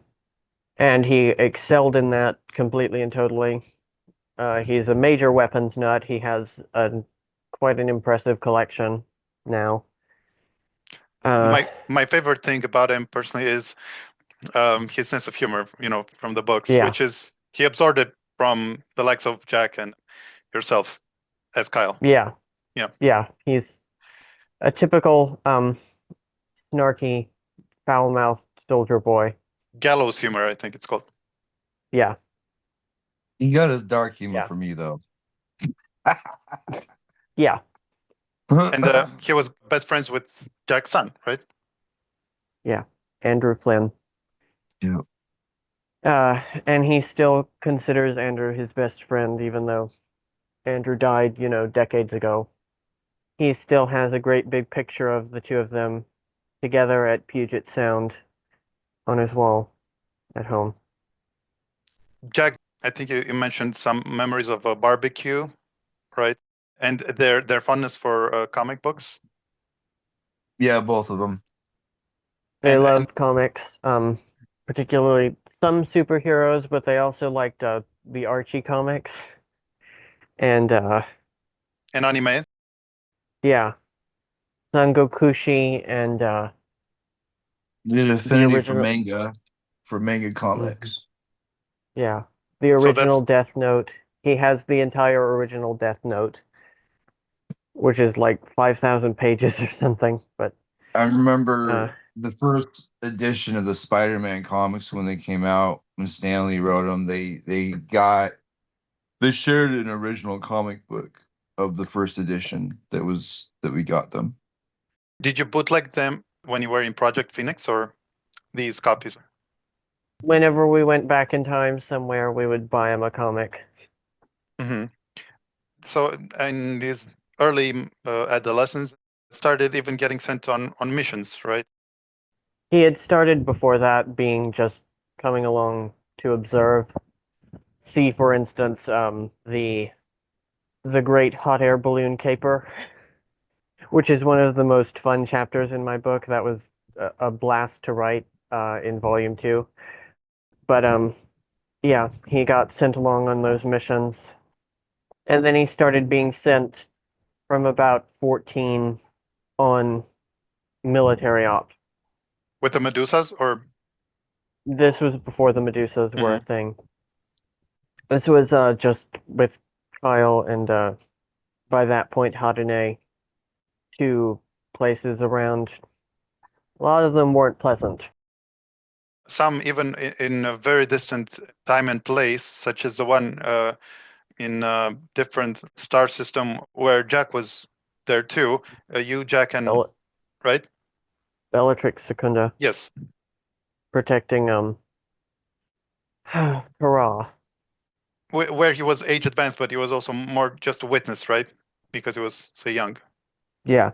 and he excelled in that completely and totally. He's a major weapons nut. He has quite an impressive collection now. My favorite thing about him personally is his sense of humor, from the books, Yeah, which is he absorbed it from the likes of Jack and yourself as Kyle. yeah, Yeah. yeah. He's a typical snarky, foul-mouthed soldier boy. Gallows humor, I think it's called. Yeah, He got his dark humor Yeah. for me though. yeah, And he was best friends with Jack's son, right? yeah. Andrew Flynn. Yeah. And he still considers Andrew his best friend, even though Andrew died, decades ago. He still has a great big picture of the two of them together at Puget Sound on his wall at home. Jack, I think you mentioned some memories of a barbecue, right? And their fondness for comic books. Yeah, both of them. They And loved comics, particularly some superheroes, but they also liked the Archie comics. And anime. yeah, Sangokushi and They did the affinity original, for manga comics. yeah, the So original that's Death Note. He has the entire original Death Note, which is like 5,000 pages or something. But I Uh, remember the first edition of the Spider-Man comics when they came out, when Stanley wrote them. They shared an original comic book of the first edition that we got them. Did you bootleg them when you were in Project Phoenix, or these copies? Whenever we went back in time somewhere, we would buy him a comic. Hmm. So in these early adolescence, started even getting sent on missions, right? He had started before that being just coming along to observe. See, for instance, the Great Hot Air Balloon Caper, which is one of the most fun chapters in my book. That was a blast to write in Volume 2. But yeah, he got sent along on those missions. And then he started being sent from about 14 on military ops. With the Medusas, or This was before the Medusas were a Mhm. thing. This was just with Kyle and by that point Hadane, two places around. A lot of them weren't pleasant. Some even in a very distant time and place, such as the one in a different star system where Jack was there too. You, Jack, and Bell- right? Bellatrix Secunda Yes, protecting hurrah. where he was age advanced, but he was also more just a witness, right? Because he was so young. Yeah.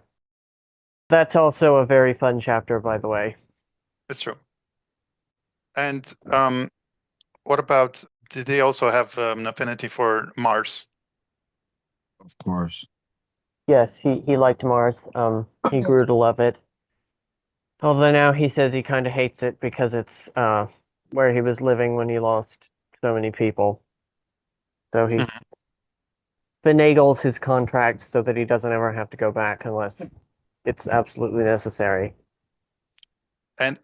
That's also a very fun chapter, by the way. It's true. And what about? Did they also have an affinity for Mars? Of course. Yes, he liked Mars. He grew to love it. Although now he says he kind of hates it because it's where he was living when he lost so many people. So he Mhm. finagles his contract so that he doesn't ever have to go back unless it's absolutely necessary. And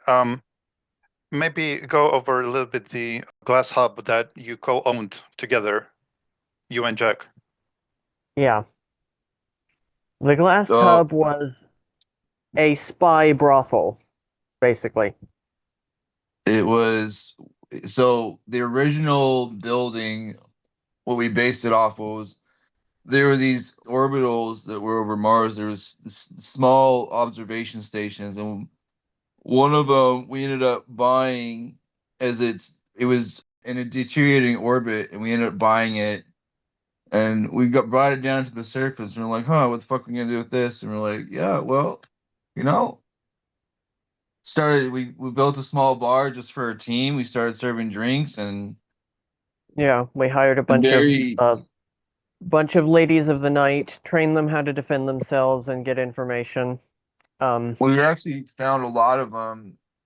maybe go over a little bit the glass hub that you co-owned together, you and Jack. Yeah. The Glass Uh, Hub was a spy brothel, basically. it was so the original building, what we based it off of was there were these orbitals that were over Mars. There was small observation stations, and one of them we ended up buying as it was in a deteriorating orbit, and we ended up buying it, and we got brought it down to the surface, and we're like, huh, what the fuck are we gonna do with this? And we're like, yeah, well, you know, we built a small bar just for our team. We started serving drinks Yeah, we hired a and very bunch of ladies of the night, trained them how to defend themselves and get information. we actually found a lot of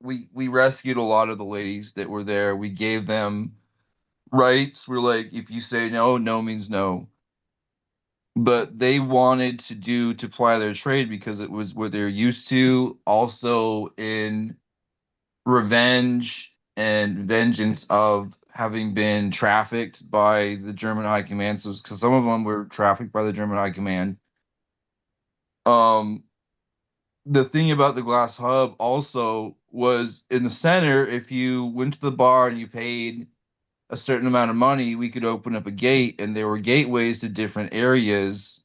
we rescued a lot of the ladies that were there. We gave them rights. We're like, if you say no, no means no. But they wanted to ply their trade because it was what they're used to. Also in revenge and vengeance of having been trafficked by the German high command. So, because some of them were trafficked by the German high command. Um, the thing about the glass hub also was in the center. If you went to the bar and you paid a certain amount of money, we could open up a gate, and there were gateways to different areas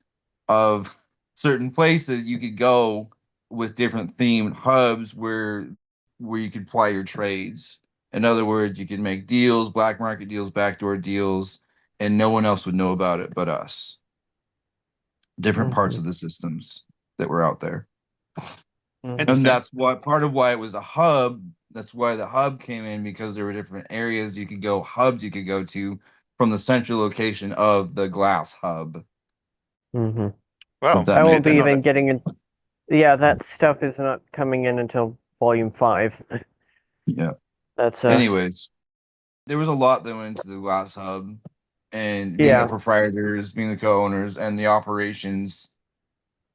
of certain places you could go with different themed hubs where you could ply your trades. In other words, you could make deals, black market deals, backdoor deals, and no one else would know about it but us. Different parts Mhm, of the systems that were out there. mhm. And Interesting. that's why part of why it was a hub. That's why the hub came in, because there were different areas you could go, hubs you could go to from the central location of the glass hub. Mhm. If Wow, that I I made won't be didn't know sense. even that. getting in. Yeah, that stuff is not coming in until volume 5. Yeah. That's Anyways, there was a lot that went into the glass hub, and being the yeah, proprietors, being the co-owners, and the operations,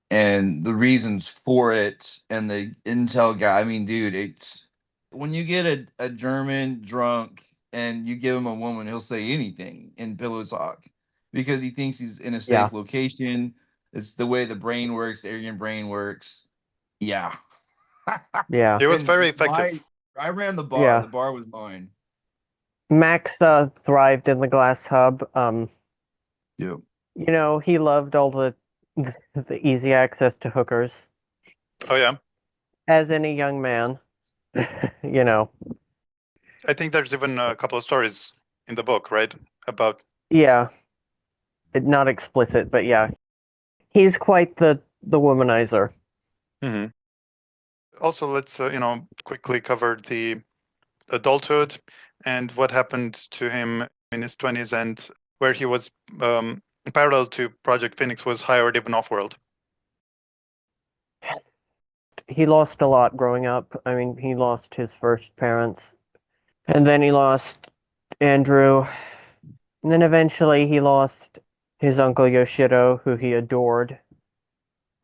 and the reasons for it, and the intel guy. I mean, dude, it's when you get a German drunk and you give him a woman, he'll say anything in pillow talk because he thinks he's in a yeah. safe location. It's the way the brain works, the Aryan brain works. Yeah. Yeah. It was And very effective. I ran the bar. Yeah. The bar was mine. Max thrived in the glass hub. Yep. He loved all the easy access to hookers, Oh yeah, as any young man. You know. I think there's even a couple of stories in the book, right? About Yeah. Not explicit, but yeah. He's quite the womanizer. Mhm. Also, let's quickly cover the adulthood and what happened to him in his 20s and where he was parallel to Project Phoenix was hired even off-world. He lost a lot growing up. I mean, he lost his first parents, and then he lost Andrew, and then eventually he lost his uncle Yoshido, who he adored.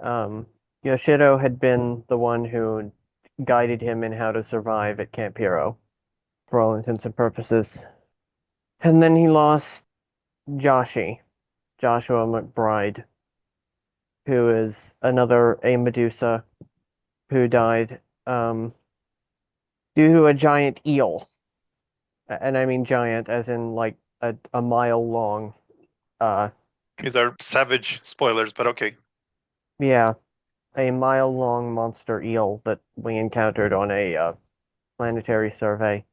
Yoshido had been the one who guided him in how to survive at Camp Hero, for all intents and purposes. And then he lost Joshua McBride, who is a Medusa who died due to a giant eel. And I mean giant as in like a mile long. These are savage spoilers, but okay. Yeah, a mile long monster eel that we encountered on a planetary survey,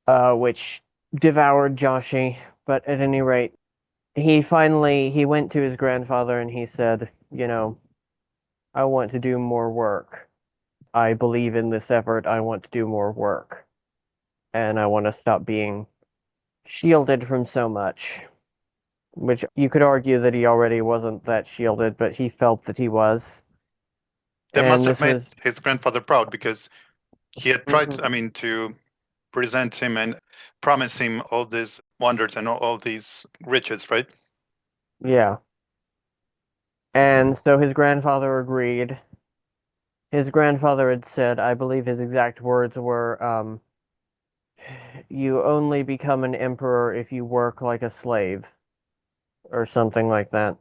which devoured Joshi. But at any rate, he went to his grandfather and he said, I want to do more work. I believe in this effort. I want to do more work. And I want to stop being shielded from so much. Which you could argue that he already wasn't that shielded, but he felt that he was. That must And have this made was his grandfather proud because he had tried, Mhm. I mean, to present him and promise him all these wonders and all these riches, right? Yeah. And so his grandfather agreed. His grandfather had said, I believe his exact words were, you only become an emperor if you work like a slave, or something like that.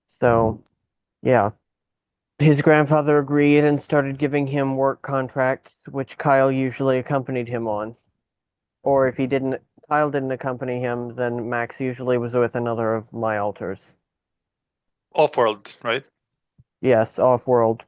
So, yeah. His grandfather agreed and started giving him work contracts, which Kyle usually accompanied him on. Or if Kyle didn't accompany him, then Max usually was with another of my alters. Off-world, right? Yes, off-world.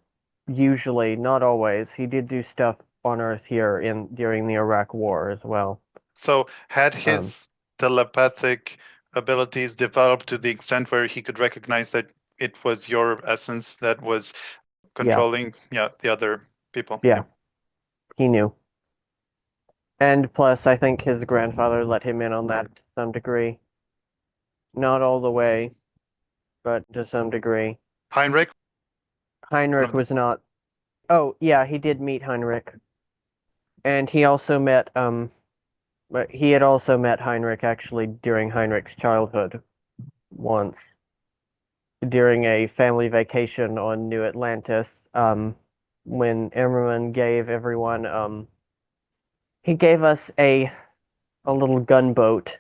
Usually, not always. He did do stuff on Earth here during the Iraq War as well. So had Um, his telepathic abilities developed to the extent where he could recognize that it was your essence that was yeah, controlling, the other people. yeah, he knew. And plus, I think his grandfather let him in on that to some degree. Not all the way, but to some degree. Heinrich, one Heinrich of the, was not. Oh, yeah, he did meet Heinrich. And he also met, but he had also met Heinrich actually during Heinrich's childhood once. During a family vacation on New Atlantis, when Emmerman gave everyone, he gave us a little gunboat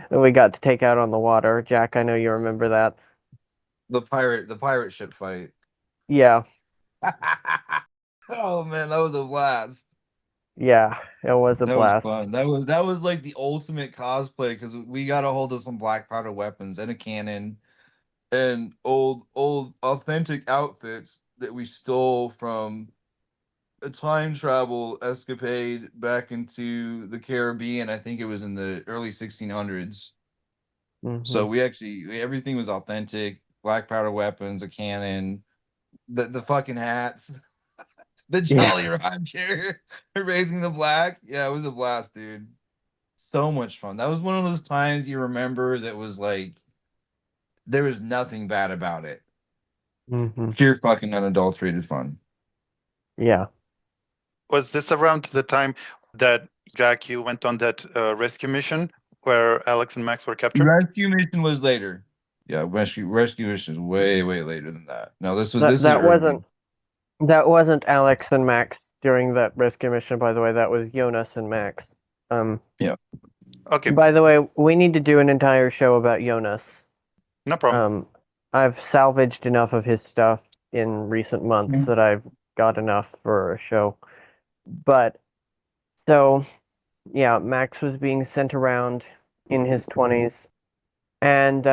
that we got to take out on the water. Jack, I know you remember that. The pirate ship fight. Yeah, Oh man, that was a blast. yeah, it was a That was blast. fun. That was like the ultimate cosplay because we got a hold of some black powder weapons and a cannon and old authentic outfits that we stole from a time travel escapade back into the Caribbean. I think it was in the early 1600s. Hmm. So everything was authentic. Black powder weapons, a cannon, the fucking hats, the Yeah. Jolly Roger raising the black. Yeah, it was a blast, dude. So much fun. That was one of those times you remember that was like there was nothing bad about it. Hmm. Pure fucking unadulterated fun. Yeah. was this around the time that Jack, you went on that rescue mission where Alex and Max were captured? Rescue mission was later. Yeah, rescue mission is way later than that. No, That this is early. that wasn't Alex and Max during that rescue mission, by the way. That was Jonas and Max. Um, Yeah. Okay, by the way, we need to do an entire show about Jonas. no problem. I've salvaged enough of his stuff in recent months that I've got enough for a show. But so yeah, Max was being sent around in his 20s, and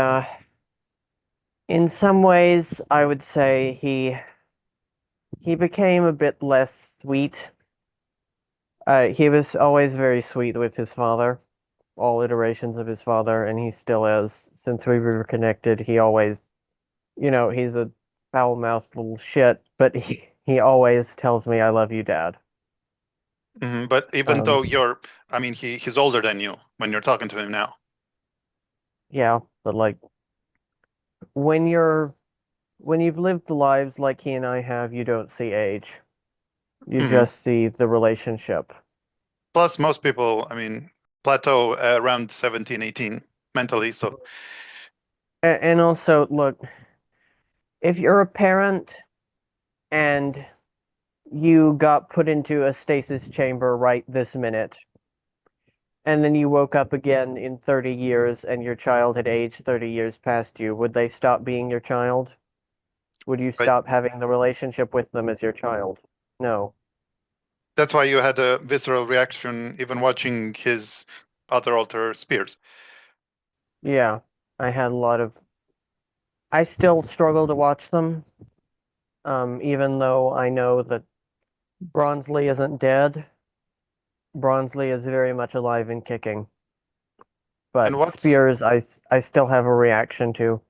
in some ways, I would say he became a bit less sweet. He was always very sweet with his father, all iterations of his father, and he still is. Since we were connected, he always, he's a foul-mouthed little shit, but he always tells me, "I love you, Dad." But even Um, though he's older than you when you're talking to him now. yeah, but like when you've lived the lives like he and I have, you don't see age. You hmm just see the relationship. Plus, most people, plateau around 17, 18 mentally. So, And also, look, if you're a parent and you got put into a stasis chamber right this minute, and then you woke up again in 30 years and your child had aged 30 years past you, would they stop being your child? Would you right. stop having the relationship with them as your child? No. That's why you had a visceral reaction even watching his other alter Spiers. Yeah, I had a lot of. I still struggle to watch them, even though I know that Bronsley isn't dead. Bronsley is very much alive and kicking. And But what's Spiers, I still have a reaction to.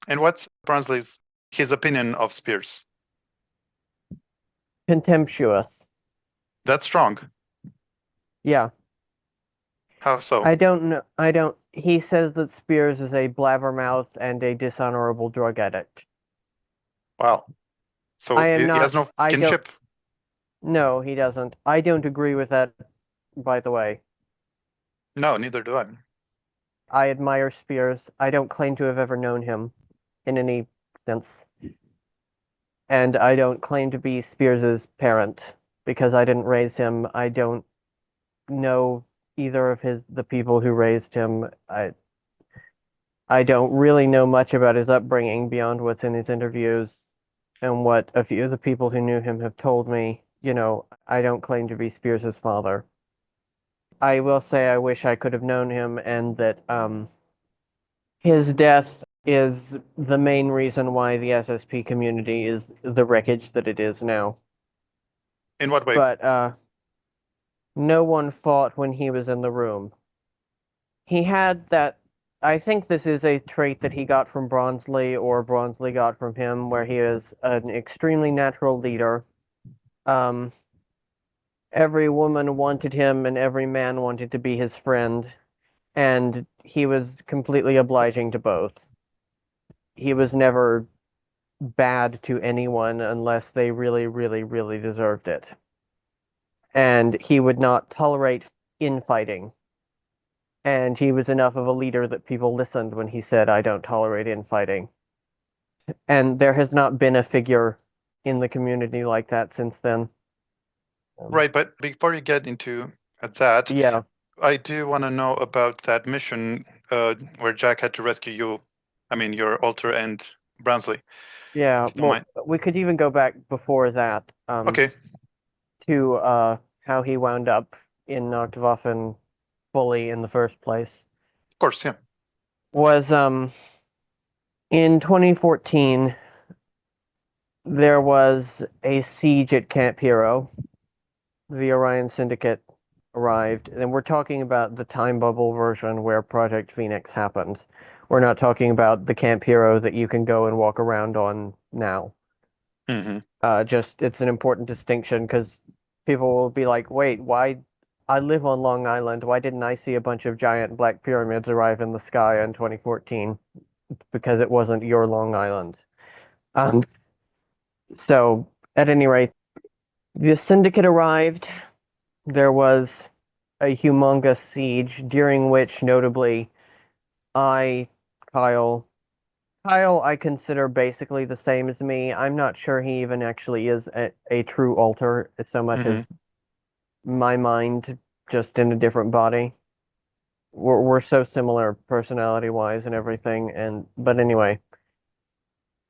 and what's Barnsley's his opinion of Spiers? Contemptuous. That's strong. Yeah, How so? I don't know. I don't. He says that Spiers is a blabbermouth and a dishonorable drug addict. Wow. So I am he has not. no I don't. kinship. No, he doesn't. I don't agree with that, by the way. No, neither do I. I admire Spiers. I don't claim to have ever known him in any sense. And I don't claim to be Spiers's parent because I didn't raise him. I don't know either of the people who raised him. I don't really know much about his upbringing beyond what's in his interviews and what a few of the people who knew him have told me. I don't claim to be Spiers's father. I will say I wish I could have known him and that his death is the main reason why the SSP community is the wreckage that it is now. In what way? But no one fought when he was in the room. He had that. I think this is a trait that he got from Bronsley or Bronsley got from him, where he is an extremely natural leader. Um, every woman wanted him and every man wanted to be his friend, and he was completely obliging to both. He was never bad to anyone unless they really, really, really deserved it. And he would not tolerate infighting. And he was enough of a leader that people listened when he said, "I don't tolerate infighting." And there has not been a figure in the community like that since then. Right, but before you get into that, Yeah, I do want to know about that mission where Jack had to rescue you. Your alter and Barnsley, yeah. if you don't Well, mind. we could even go back before that, Okay, of to how he wound up in Noctwaffen fully in the first place. course, yeah. Was in 2014 there was a siege at Camp Hero. The Orion Syndicate arrived, and we're talking about the time bubble version where Project Phoenix happened. We're not talking about the Camp Hero that you can go and walk around on now. hmm Just it's an important distinction because people will be like, "Wait, why? I live on Long Island. Why didn't I see a bunch of giant black pyramids arrive in the sky in 2014?" Because it wasn't your Long Island. Um, so at any rate, the Syndicate arrived. There was a humongous siege during which, notably, I, Kyle, Kyle, I consider basically the same as me. I'm not sure he even actually is a true alter, so much hmm as my mind just in a different body. We're so similar personality wise and everything. But anyway,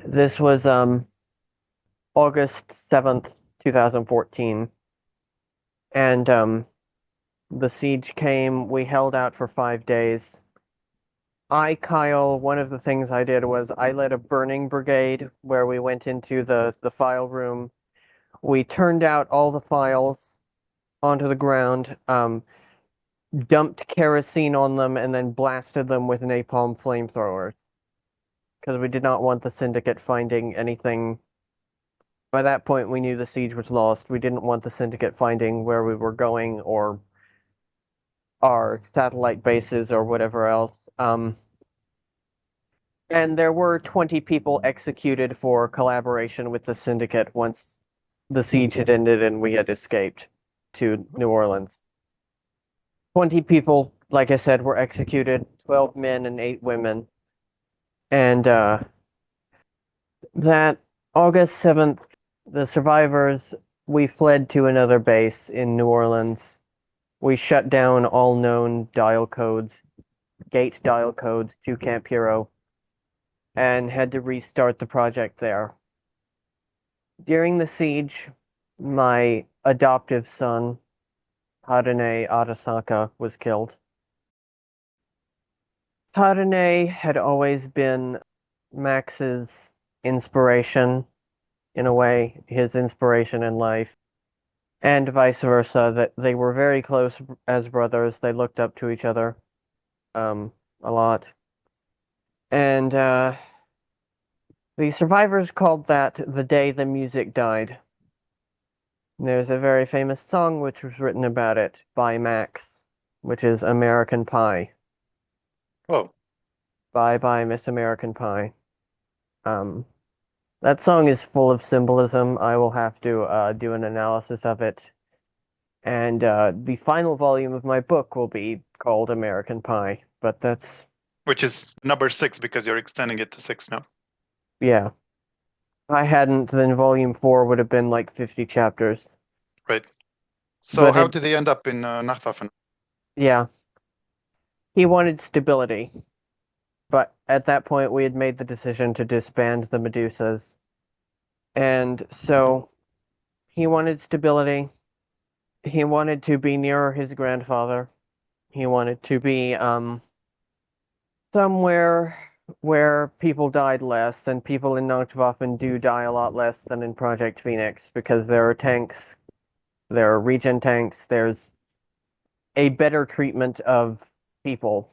this was August 7th, 2014. And the siege came. We held out for 5 days. Kyle, one of the things I did was I led a burning brigade where we went into the file room. We turned out all the files onto the ground, dumped kerosene on them, and then blasted them with napalm flamethrowers. Because we did not want the Syndicate finding anything. By that point, we knew the siege was lost. We didn't want the Syndicate finding where we were going or our satellite bases or whatever else. And there were 20 people executed for collaboration with the Syndicate once the siege had ended and we had escaped to New Orleans. 20 people, like I said, were executed, 12 men and 8 women. And that August 7th, the survivors, we fled to another base in New Orleans. We shut down all known dial codes, gate dial codes to Camp Hero, and had to restart the project there. During the siege, my adoptive son, Harune Arasaka, was killed. Harune had always been Max's inspiration, in a way, his inspiration in life, and vice versa, that they were very close as brothers. They looked up to each other a lot. And the survivors called that the day the music died. There's a very famous song which was written about it by Max, which is American Pie. Oh, Bye Bye Miss American Pie. That song is full of symbolism. I will have to do an analysis of it. And the final volume of my book will be called American Pie, but that's, which is number 6 because you're extending it to 6 now. yeah. If I hadn't, then volume 4 would have been like 50 chapters. Right. So But how did he end up in Nachtwaffen? Yeah. He wanted stability. But at that point, we had made the decision to disband the Medusas. And so he wanted stability. He wanted to be nearer his grandfather. He wanted to be somewhere where people died less, and people in Nachtwaffen do die a lot less than in Project Phoenix because there are tanks, there are regen tanks, there's a better treatment of people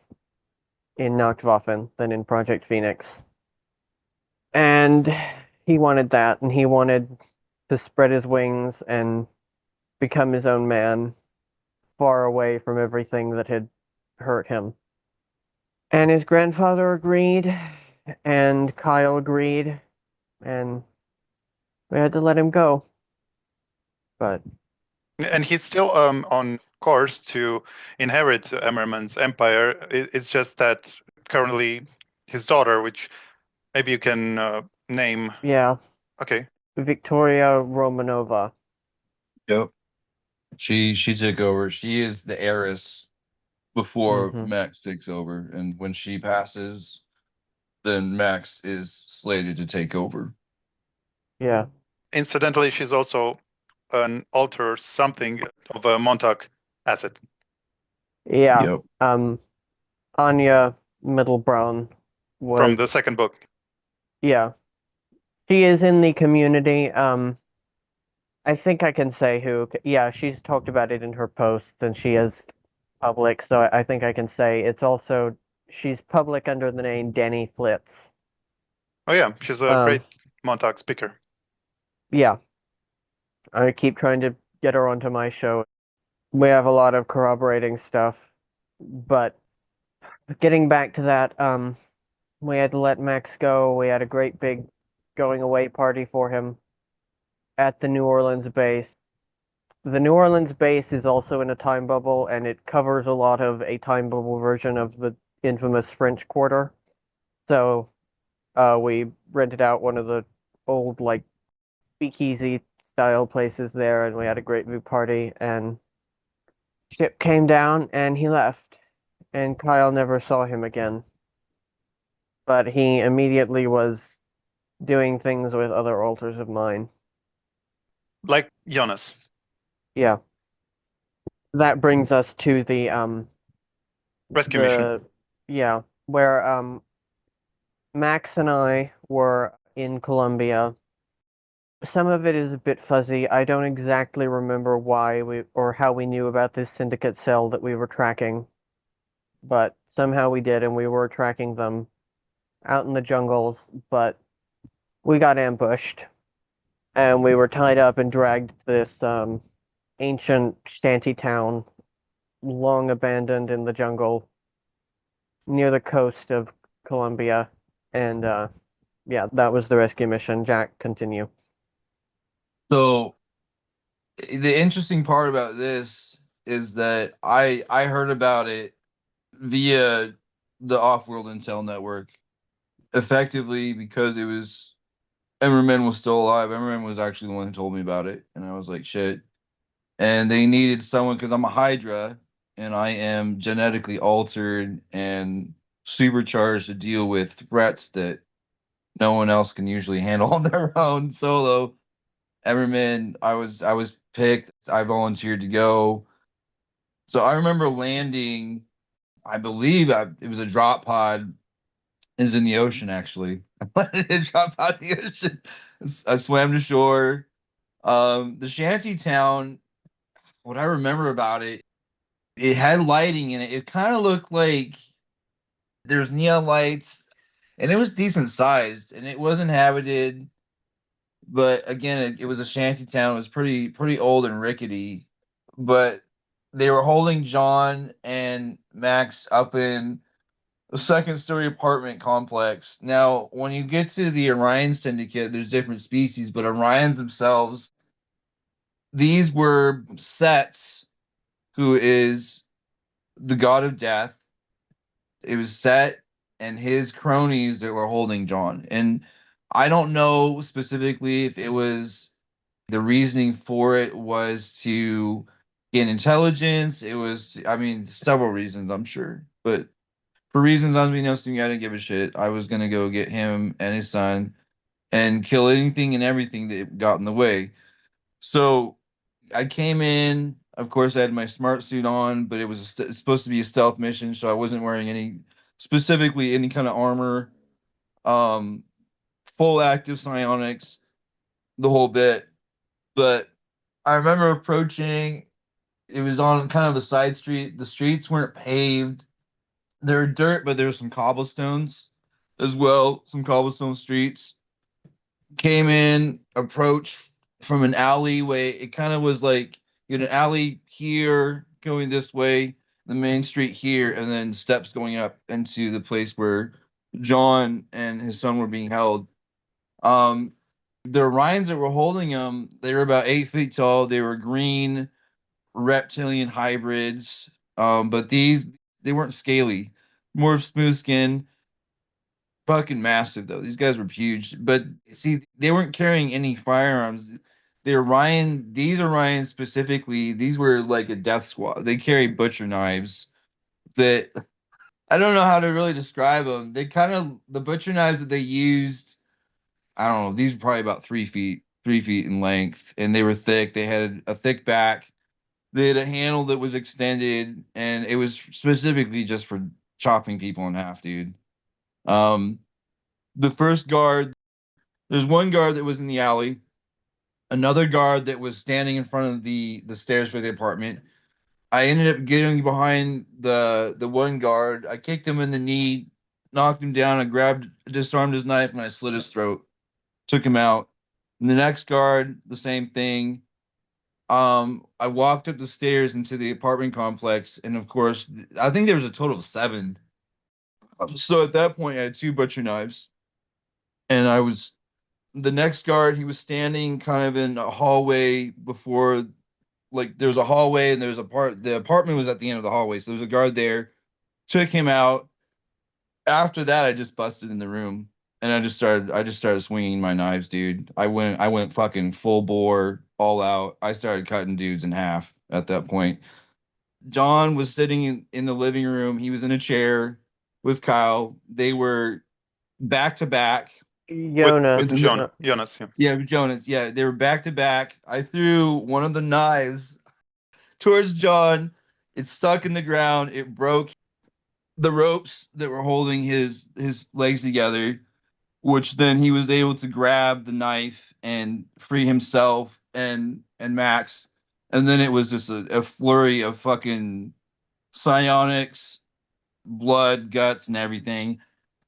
in Nachtwaffen than in Project Phoenix. And he wanted that, and he wanted to spread his wings and become his own man, far away from everything that had hurt him. And his grandfather agreed, and Kyle agreed, and we had to let him go. But And he's still on course to inherit Emmerman's empire. It's just that currently his daughter, which maybe you can name. yeah, Okay. Victoria Romanova. Yep. She took over. She is the heiress before Mhm. Max takes over, and when she passes, then Max is slated to take over. Yeah. Incidentally, she's also an alter something of a Montauk asset. Yeah. Yep. Anya Middlebrown From the was, second book. yeah. She is in the community. I think I can say who. Yeah, she's talked about it in her post, and she is public, so I think I can say it's also, she's public under the name Danny Flitz. Oh yeah, she's a great Montauk speaker. Yeah. I keep trying to get her onto my show. We have a lot of corroborating stuff, but getting back to that, we had to let Max go. We had a great big going away party for him at the New Orleans base. The New Orleans base is also in a time bubble, and it covers a lot of a time bubble version of the infamous French Quarter. So we rented out one of the old, like, speakeasy style places there, and we had a great big party, and ship came down, and he left, and Kyle never saw him again. But he immediately was doing things with other alters of mine. Like Jonas. Yeah. That brings us to Rescue mission. yeah, where Max and I were in Colombia. Some of it is a bit fuzzy. I don't exactly remember why we or how we knew about this syndicate cell that we were tracking, but somehow we did, and we were tracking them out in the jungles, but we got ambushed, and we were tied up and dragged to this ancient shanty town, long abandoned in the jungle near the coast of Colombia, and yeah, that was the rescue mission. Jack, continue. So the interesting part about this is that I heard about it via the Off-World Intel Network, effectively because it was Emmerman was still alive. Emmerman was actually the one who told me about it, and I was like, shit. And they needed someone because I'm a Hydra and I am genetically altered and supercharged to deal with threats that no one else can usually handle on their own solo. Everman, I was picked. I volunteered to go. So I remember landing. I believe it was a drop pod. Is in the ocean actually. I landed in a drop pod in the ocean. I swam to shore. The shanty town. What I remember about it, it had lighting in it. It kind of looked like there's neon lights, and it was decent sized, and it was inhabited. But again, it was a shanty town. It was pretty old and rickety. But they were holding John and Max up in a second story apartment complex. Now, when you get to the Orion Syndicate, there's different species, but Orions themselves, these were Sets, who is the god of death. It was Set and his cronies that were holding John. And I don't know specifically if it was the reasoning for it was to gain intelligence. It was, I mean, several reasons, I'm sure. But for reasons unbeknownst to me, I didn't give a shit. I was gonna go get him and his son and kill anything and everything that got in the way. So I came in. Of course, I had my smart suit on, but it was supposed to be a stealth mission, so I wasn't wearing specifically any kind of armor. Um, Full active psionics, the whole bit. But I remember approaching. It was on kind of a side street. The streets weren't paved. They're dirt, but there's some cobblestones as well. Some cobblestone streets. Came in, approached from an alleyway. It kind of was like you had an alley here going this way, the main street here, and then steps going up into the place where John and his son were being held. Um, the Orions that were holding them, they were about 8 feet tall. They were green reptilian hybrids. But they weren't scaly, more smooth skin, fucking massive though. These guys were huge. But see, they weren't carrying any firearms. These Orions specifically, these were like a death squad. They carried butcher knives that I don't know how to really describe them. The butcher knives that they used. I don't know. These were probably about 3 feet in length, and they were thick. They had a thick back. They had a handle that was extended, and it was specifically just for chopping people in half, dude. Um, the first guard, there's one guard that was in the alley, another guard that was standing in front of the stairs for the apartment. I ended up getting behind the one guard. I kicked him in the knee, knocked him down. I disarmed his knife, and I slit his throat. Took him out. And the next guard, the same thing. I walked up the stairs into the apartment complex, and of course, I think there was a total of seven. So at that point, I had two butcher knives, and I was the next guard. He was standing kind of in a hallway before, like there was a hallway, and there was a part. The apartment was at the end of the hallway, so there was a guard there. Took him out. After that, I just busted in the room, and I just started swinging my knives, dude. I went fucking full bore, all out. I started cutting dudes in half at that point. John was sitting in the living room. He was in a chair with Kyle. They were back to back. Jonas. with Jonas. Yeah. Yeah, with Jonas. Yeah, they were back to back. I threw one of the knives towards John. It stuck in the ground. It broke the ropes that were holding his legs together, which then he was able to grab the knife and free himself and Max. And then it was just a flurry of fucking psionics, blood, guts, and everything.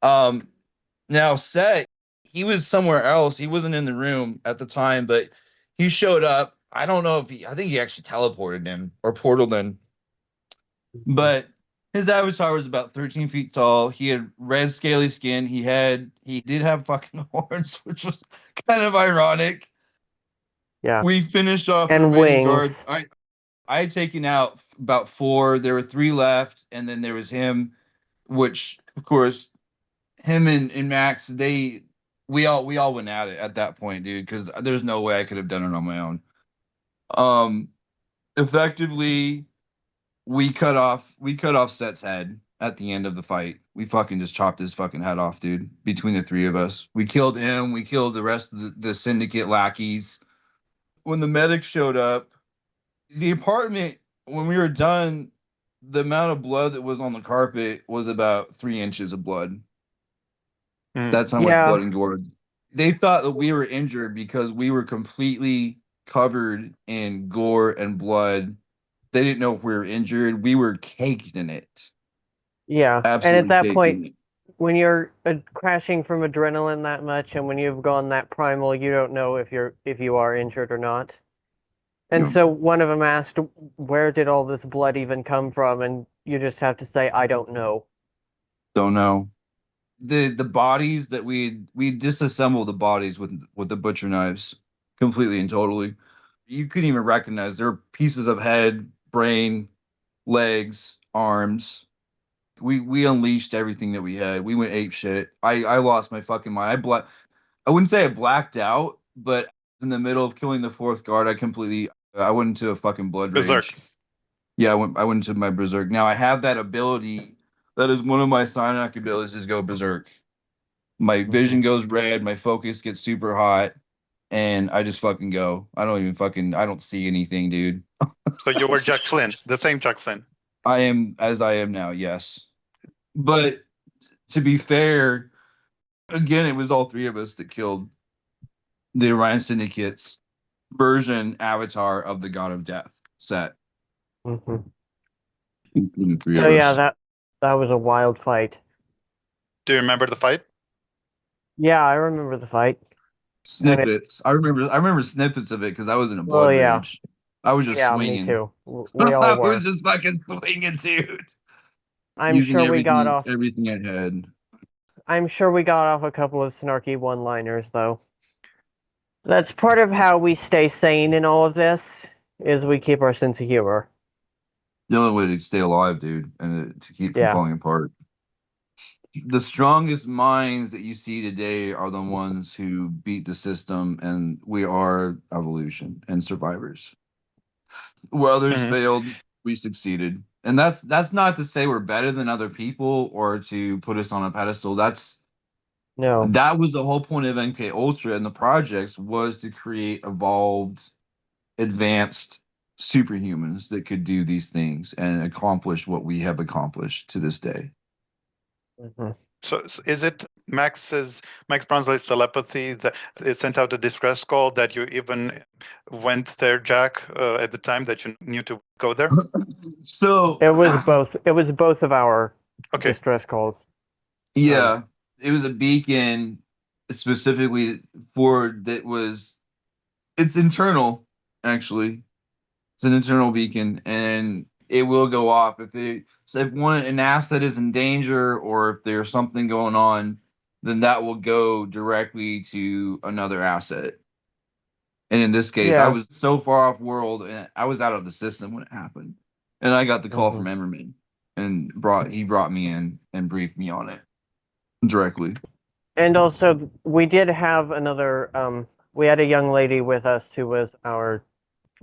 Now Set, he was somewhere else. He wasn't in the room at the time, but he showed up. I don't know if I think he actually teleported in or portaled in, but his avatar was about 13 feet tall. He had red scaly skin. He did have fucking horns, which was kind of ironic. Yeah. We finished off the And remaining guards. wings. I had taken out about 4. There were 3 left, and then there was him, which of course him and Max, we all went at it at that point, dude, because there's no way I could have done it on my own. Effectively, we cut off Set's head at the end of the fight. We fucking just chopped his fucking head off, dude. Between the 3 of us, we killed him. We killed the rest of the syndicate lackeys. When the medics showed up, the apartment, when we were done, the amount of blood that was on the carpet was about 3 inches of blood. That's how much blood and gore. They thought that we were injured because we were completely covered in gore and blood. They didn't know if we were injured. We were caked in it. Yeah. Absolutely. And at that point, when you're crashing from adrenaline that much, and when you've gone that primal, you don't know if you are injured or not. And so one of them asked, "Where did all this blood even come from?" And you just have to say, "I don't know." Don't know. The bodies that we disassembled the bodies with the butcher knives completely and totally. You couldn't even recognize there were pieces of head, brain, legs, arms. We unleashed everything that we had. We went ape shit. I lost my fucking mind. I wouldn't say I blacked out, but in the middle of killing the 4th guard, I went into a fucking blood Berserk. rage. Yeah, I went into my berserk. Now I have that ability. That is one of my psionic abilities, is go berserk. My vision goes red, my focus gets super hot, and I just fucking go. I don't see anything, dude. So you were Jack Flynn, the same Jack Flynn. I am as I am now, yes. But to be fair, again, it was all 3 of us that killed the Orion Syndicate's version avatar of the God of Death Set. Mm-hmm. So yeah, that was a wild fight. Do you remember the fight? Yeah, I remember the fight. Snippets. I remember snippets of it because I was in a blood rage. I was just swinging. Me too. We all I were. was just fucking swinging, dude. I'm sure we got off everything I had. I'm sure we got off a couple of snarky one-liners, though. That's part of how we stay sane in all of this, is we keep our sense of humor. The only way to stay alive, dude, and to keep from falling apart. The strongest minds that you see today are the ones who beat the system, and we are evolution and survivors. Where others failed, we succeeded. And that's not to say we're better than other people or to put us on a pedestal. That was the whole point of MK Ultra and the projects, was to create evolved, advanced superhumans that could do these things and accomplish what we have accomplished to this day. Mm-hmm. So is it Max Brownsley's telepathy that it sent out a distress call that you even went there, Jack, at the time that you knew to go there? So it was both. It was both of our distress calls. Yeah, it was a beacon specifically it's internal, actually. It's an internal beacon, and it will go off if an asset is in danger, or if there's something going on, then that will go directly to another asset. And in this case, I was so far off world, and I was out of the system when it happened. And I got the call from Emmerman, and he brought me in and briefed me on it directly. And also, we did have we had a young lady with us who was our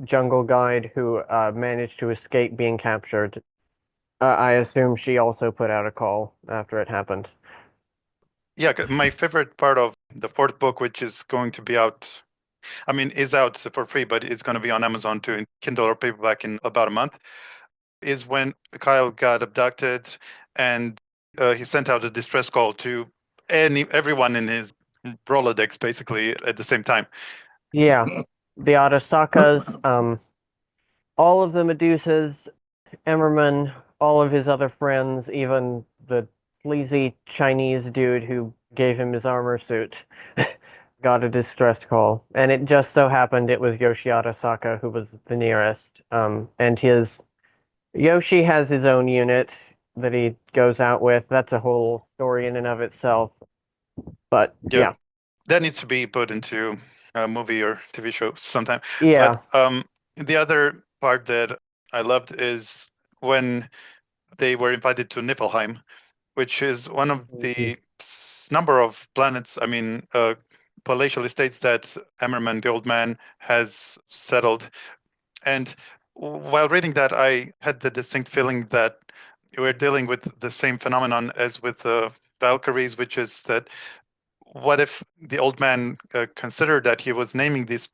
jungle guide who managed to escape being captured. I assume she also put out a call after it happened. Yeah, my favorite part of the fourth book, which is going to be out. I mean, is out for free, but it's going to be on Amazon too, in Kindle or paperback in about a month. Is when Kyle got abducted, and he sent out a distress call to everyone in his Rolodex, basically at the same time. Yeah, the Arasakas, all of the Medusas, Emmerman, all of his other friends, even the sleazy Chinese dude who gave him his armor suit, got a distress call. And it just so happened it was Yoshi Arasaka who was the nearest. And Yoshi has his own unit that he goes out with. That's a whole story in and of itself. But yeah. That needs to be put into a movie or TV show sometime. Yeah. But the other part that I loved is when they were invited to Niflheim, which is one of the number of planets, I mean, palatial estates that Emmerman, the old man, has settled. And while reading that, I had the distinct feeling that we're dealing with the same phenomenon as with the Valkyries, which is that what if the old man considered that he was naming these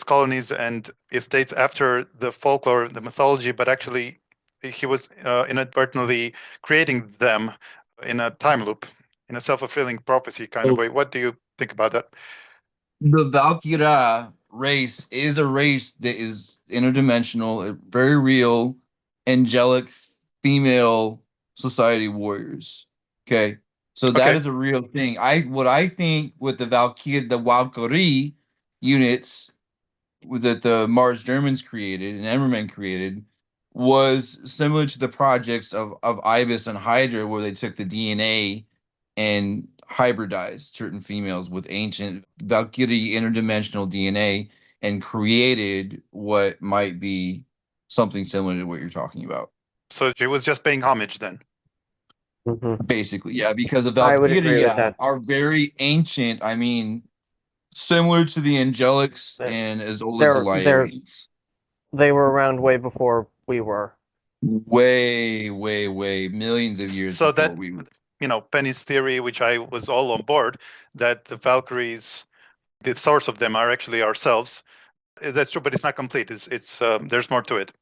colonies and estates after the folklore, the mythology, but actually he was inadvertently creating them in a time loop, in a self-fulfilling prophecy kind of way. What do you think about that? The Valkyria race is a race that is interdimensional, very real, angelic female society warriors. Okay. So that is a real thing. What I think with the Valkyrie units that the Mars Germans created and Emmerman created was similar to the projects of Ibis and Hydra, where they took the DNA and hybridized certain females with ancient Valkyrie interdimensional DNA and created what might be something similar to what you're talking about. So she was just paying homage then. Basically, yeah, because the I would agree with Valkyria that. are very ancient. I mean, similar to the Angelics and as old as the Lyrians. They were around way before we were. Way, way, way, millions of years So before that, we were. Penny's theory, which I was all on board, that the Valkyries, the source of them are actually ourselves. That's true, but it's not complete. It's there's more to it.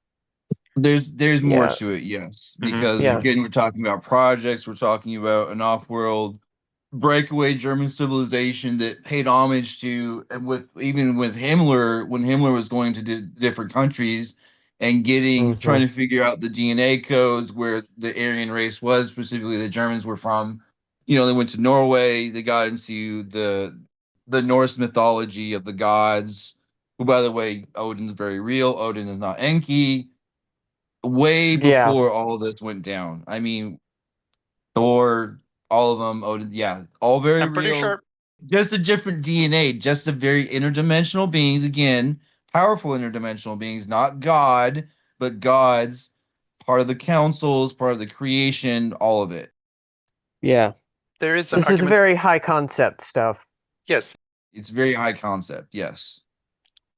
There's more to it, yes. Because Yeah. again, we're talking about projects, we're talking about an off-world breakaway German civilization that paid homage to with Himmler, when Himmler was going to different countries and trying to figure out the DNA codes where the Aryan race was, specifically the Germans were from. You know, they went to Norway, they got into the Norse mythology of the gods, who, by the way, Odin's very real. Odin is not Enki. Way before all of this went down. I mean, Thor, all of them, Odin, yeah, all very I'm pretty real. sure. Just a different DNA, just a very interdimensional beings. Again, powerful interdimensional beings, not God, but gods, part of the councils, part of the creation, all of it. Yeah. There is an This argument. is very high concept stuff. Yes. It's very high concept, yes.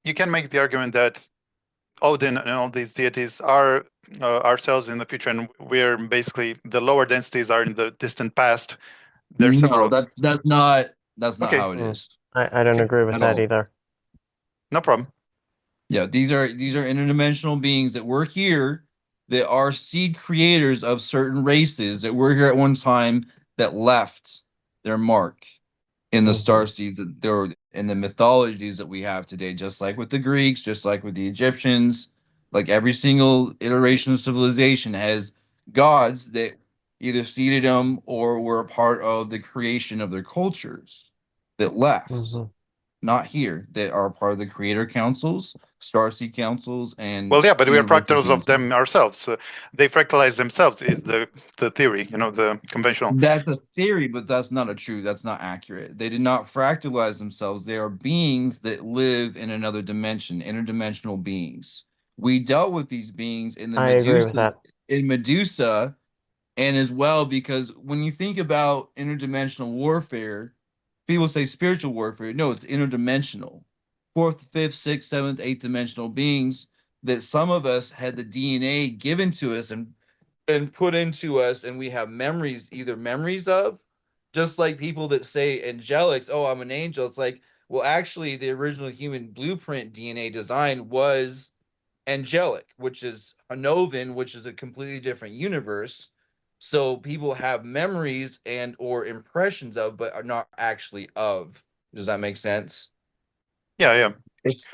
You can make the argument that Odin and all these deities are ourselves in the future, and we're basically the lower densities are in the distant past. There's several. That's not Okay. how it is. I don't agree with At that all. either. No problem. Yeah, these are interdimensional beings that were here, that are seed creators of certain races that were here at one time that left their mark in the star seeds that there were in the mythologies that we have today, just like with the Greeks, just like with the Egyptians. Like every single iteration of civilization has gods that either seeded them or were a part of the creation of their cultures that left. Not here, that are part of the creator councils, starseed councils, and well, yeah, but we are universal fractals of council. them ourselves. They fractalize themselves is the theory, the conventional. That's a theory, but that's not that's not accurate. They did not fractalize themselves. They are beings that live in another dimension, interdimensional beings. We dealt with these beings in the Medusa, and as well, because when you think about interdimensional warfare, people say spiritual warfare. No, it's interdimensional. Fourth, fifth, sixth, seventh, eighth dimensional beings that some of us had the DNA given to us and put into us, and we have memories, either memories of Just like people that say angelics, oh, I'm an angel. It's like, well, actually, the original human blueprint DNA design was angelic, which is Hanovan, which is a completely different universe. So people have memories and or impressions of, but are not actually of. Does that make sense? Yeah, yeah.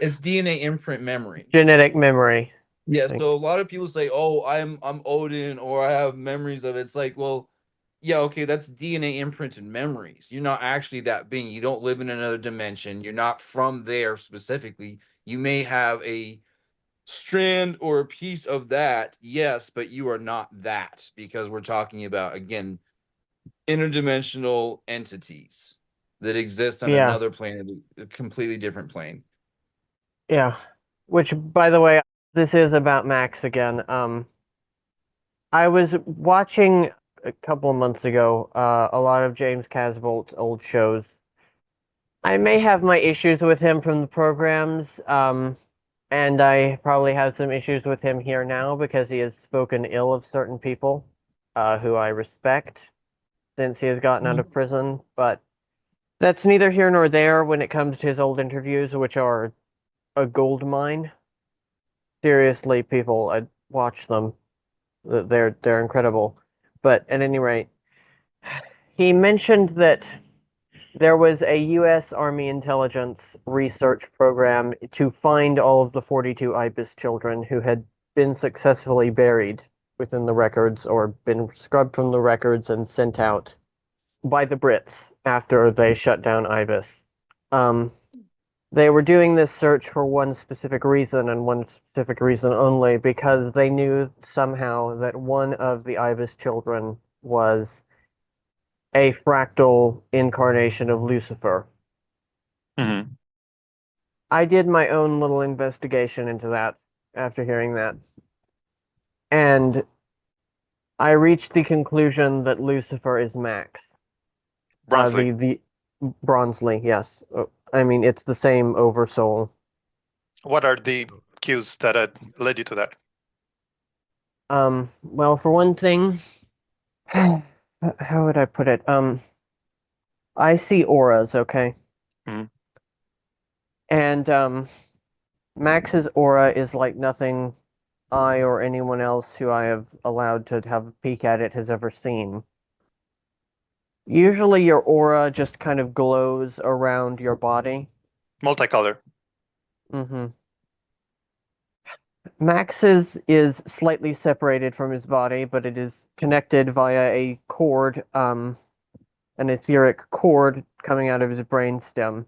It's DNA imprint memory. Genetic memory. Yeah, Thing. so a lot of people say, "Oh, I'm Odin," or I have memories of it. It's like, well, yeah, okay, that's DNA imprinted memories. You're not actually that being. You don't live in another dimension. You're not from there specifically. You may have a strand or a piece of that, yes, but you are not that because we're talking about, again, interdimensional entities that exist on Yeah, another planet, a completely different plane. yeah. Which, by the way, this is about Max again. I was watching a couple of months ago, a lot of James Casbolt's old shows. I may have my issues with him from the programs, and I probably have some issues with him here now because he has spoken ill of certain people, who I respect since he has gotten out of prison. But that's neither here nor there when it comes to his old interviews, which are a gold mine. Seriously, people, I'd watch them. They're incredible. But at any rate, he mentioned that there was a U.S. Army intelligence research program to find all of the 42 IBIS children who had been successfully buried within the records or been scrubbed from the records and sent out by the Brits after they shut down IBIS. Um, they were doing this search for one specific reason and one specific reason only because they knew somehow that one of the IBIS children was a fractal incarnation of Lucifer. Hmm. I did my own little investigation into that after hearing that. And I reached the conclusion that Lucifer is Max. Bronsley. The Bronsley, yes. I mean, it's the same oversoul. What are the cues that led you to that? Well, for one thing, how would I put it? I see auras, okay? Hmm. And Max's aura is like nothing I or anyone else who I have allowed to have a peek at it has ever seen. Usually your aura just kind of glows around your body. Multicolor. Hmm. Max's is slightly separated from his body, but it is connected via a cord, an etheric cord coming out of his brainstem.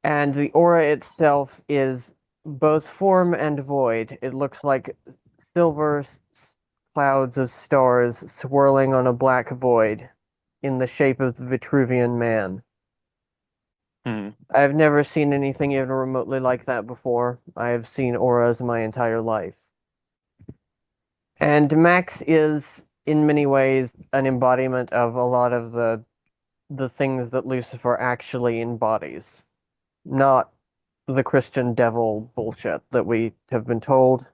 And the aura itself is both form and void. It looks like silver clouds of stars swirling on a black void in the shape of the Vitruvian Man. Hmm. I've never seen anything even remotely like that before. I have seen auras my entire life. And Max is, in many ways, an embodiment of a lot of the things that Lucifer actually embodies. Not the Christian devil bullshit that we have been told.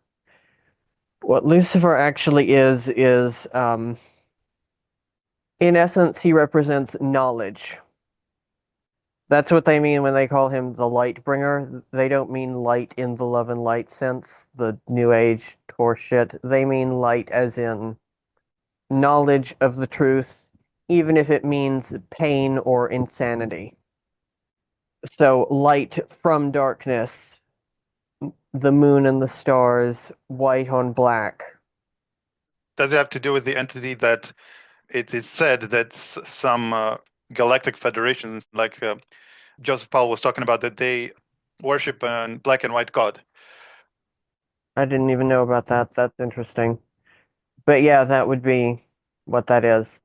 What Lucifer actually is, in essence, he represents knowledge. That's what they mean when they call him the light bringer. They don't mean light in the love and light sense, the new age horse shit. They mean light as in knowledge of the truth, even if it means pain or insanity. So light from darkness, the moon and the stars, white on black. Does it have to do with the entity that it is said that some galactic federations, like Joseph Powell was talking about, that they worship a black and white god? I didn't even know about that. That's interesting. But yeah, that would be what that is.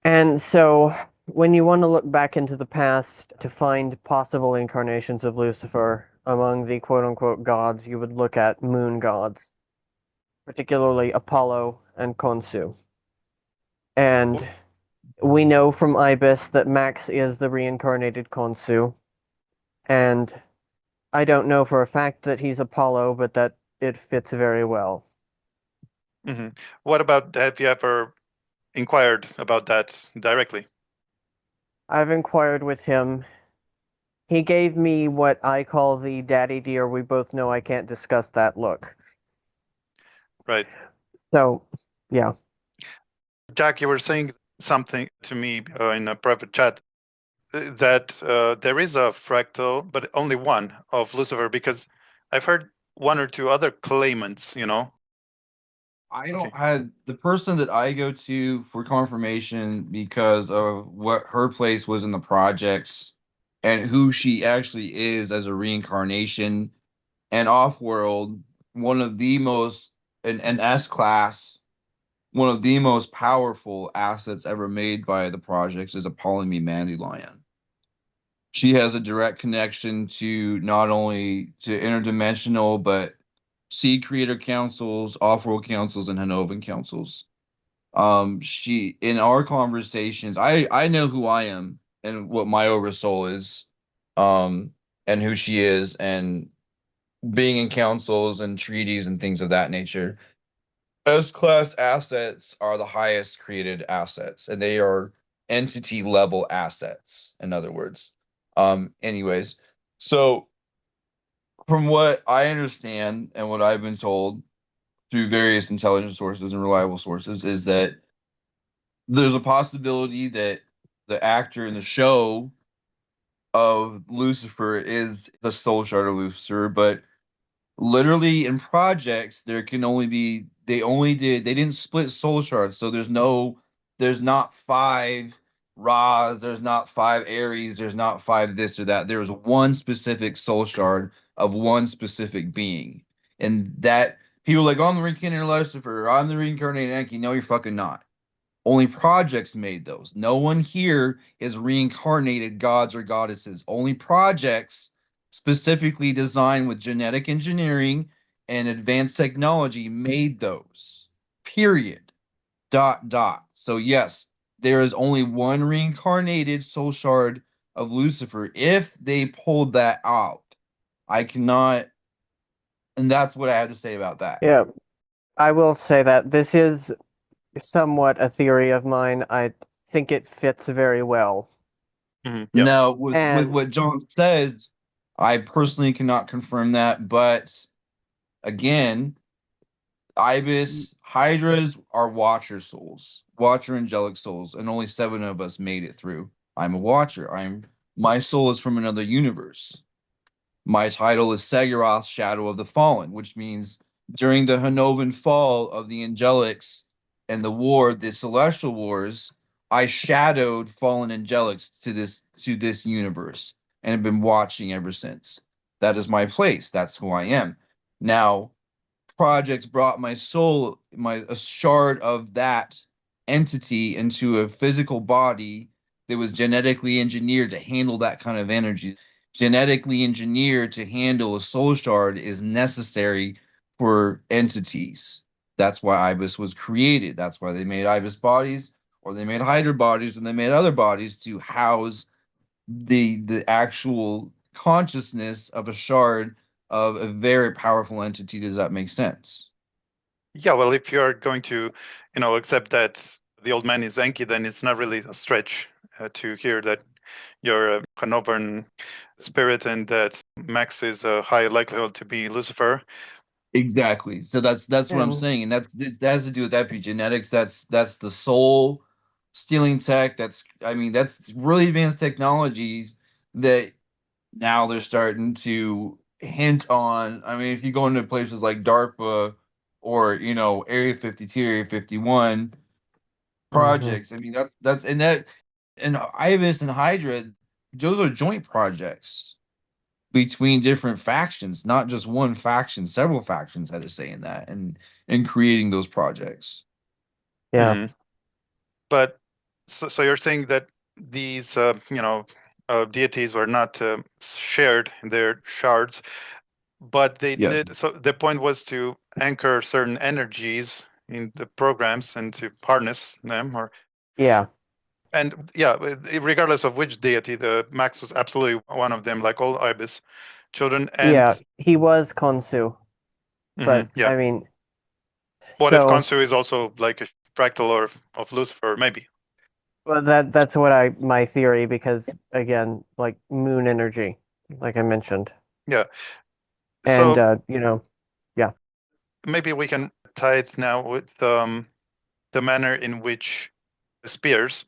And so when you want to look back into the past to find possible incarnations of Lucifer among the quote unquote gods, you would look at moon gods, particularly Apollo and Khonsu. And we know from Ibis that Max is the reincarnated Khonsu. And I don't know for a fact that he's Apollo, but that it fits very well. Hmm. What about, have you ever inquired about that directly? I've inquired with him. He gave me what I call the daddy dear, we both know I can't discuss that look. Right. So, yeah. Jack, you were saying something to me in a private chat that there is a fractal, but only one of Lucifer, because I've heard one or two other claimants, I Okay. don't have the person that I go to for confirmation because of what her place was in the projects and who she actually is as a reincarnation and off-world, one of the most an S class, one of the most powerful assets ever made by the projects is a Polyme Dandelion. She has a direct connection to not only to interdimensional but seed creator councils, off-world councils, and Hanovan councils. She in our conversations, I know who I am and what my oversoul is, and who she is, and being in councils and treaties and things of that nature. S-class assets are the highest created assets, and they are entity level assets, in other words. Anyways, so from what I understand and what I've been told through various intelligence sources and reliable sources, is that there's a possibility that the actor in the show of Lucifer is the soul shard of Lucifer, but literally in projects there can only be they didn't split soul shards, so there's not five Ra's, there's not five Aries, there's not five this or that. There is one specific soul shard of one specific being. And that people are like, oh, I'm the reincarnated Lucifer, I'm the reincarnated Enki. No, you're fucking not. Only projects made those. No one here is reincarnated gods or goddesses. Only projects specifically designed with genetic engineering and advanced technology made those. Period. Dot dot. So yes, there is only one reincarnated soul shard of Lucifer if they pulled that out. I cannot, and that's what I have to say about that. Yeah. I will say that this is somewhat a theory of mine. I think it fits very well. Yeah. Now, with And what John says, I personally cannot confirm that, but again, Ibis, Hydras are Watcher souls, Watcher angelic souls, and only seven of us made it through. I'm a Watcher. My soul is from another universe. My title is Segurath, Shadow of the Fallen, which means during the Hanovan fall of the Angelics and the Celestial Wars, I shadowed fallen angelics to this universe and have been watching ever since. That is my place. That's who I am. Now, projects brought my soul, a shard of that entity into a physical body that was genetically engineered to handle that kind of energy. Genetically engineered to handle a soul shard is necessary for entities. That's why Ibis was created. That's why they made Ibis bodies, or they made Hydra bodies, and they made other bodies to house the actual consciousness of a shard of a very powerful entity. Does that make sense? Yeah, well, if you're going to, accept that the old man is Enki, then it's not really a stretch to hear that you're a Hanovern spirit and that Max is a high likelihood to be Lucifer. Exactly. So that's what I'm and saying, and that has to do with epigenetics. That's the soul stealing tech. That's really advanced technologies that now they're starting to hint on. I mean, if you go into places like DARPA or Area 52, Area 51 mhm. projects, I mean and Ibis and Hydra, those are joint projects between different factions, not just one faction. Several factions had a say in that and in creating those projects. Yeah. Mhm. But so you're saying that these, deities were not shared in their shards, but they Yes. did. So the point was to anchor certain energies in the programs and to harness them, Yeah. and yeah, regardless of which deity, the Max was absolutely one of them, like all Ibis children. And Yeah. He was Konsu, but yeah, I mean, what if so Khonsu is also like a fractal or of Lucifer, maybe. Well, that's what my theory, because again, like moon energy, like I mentioned, Yeah. and So yeah, maybe we can tie it now with the manner in which Spiers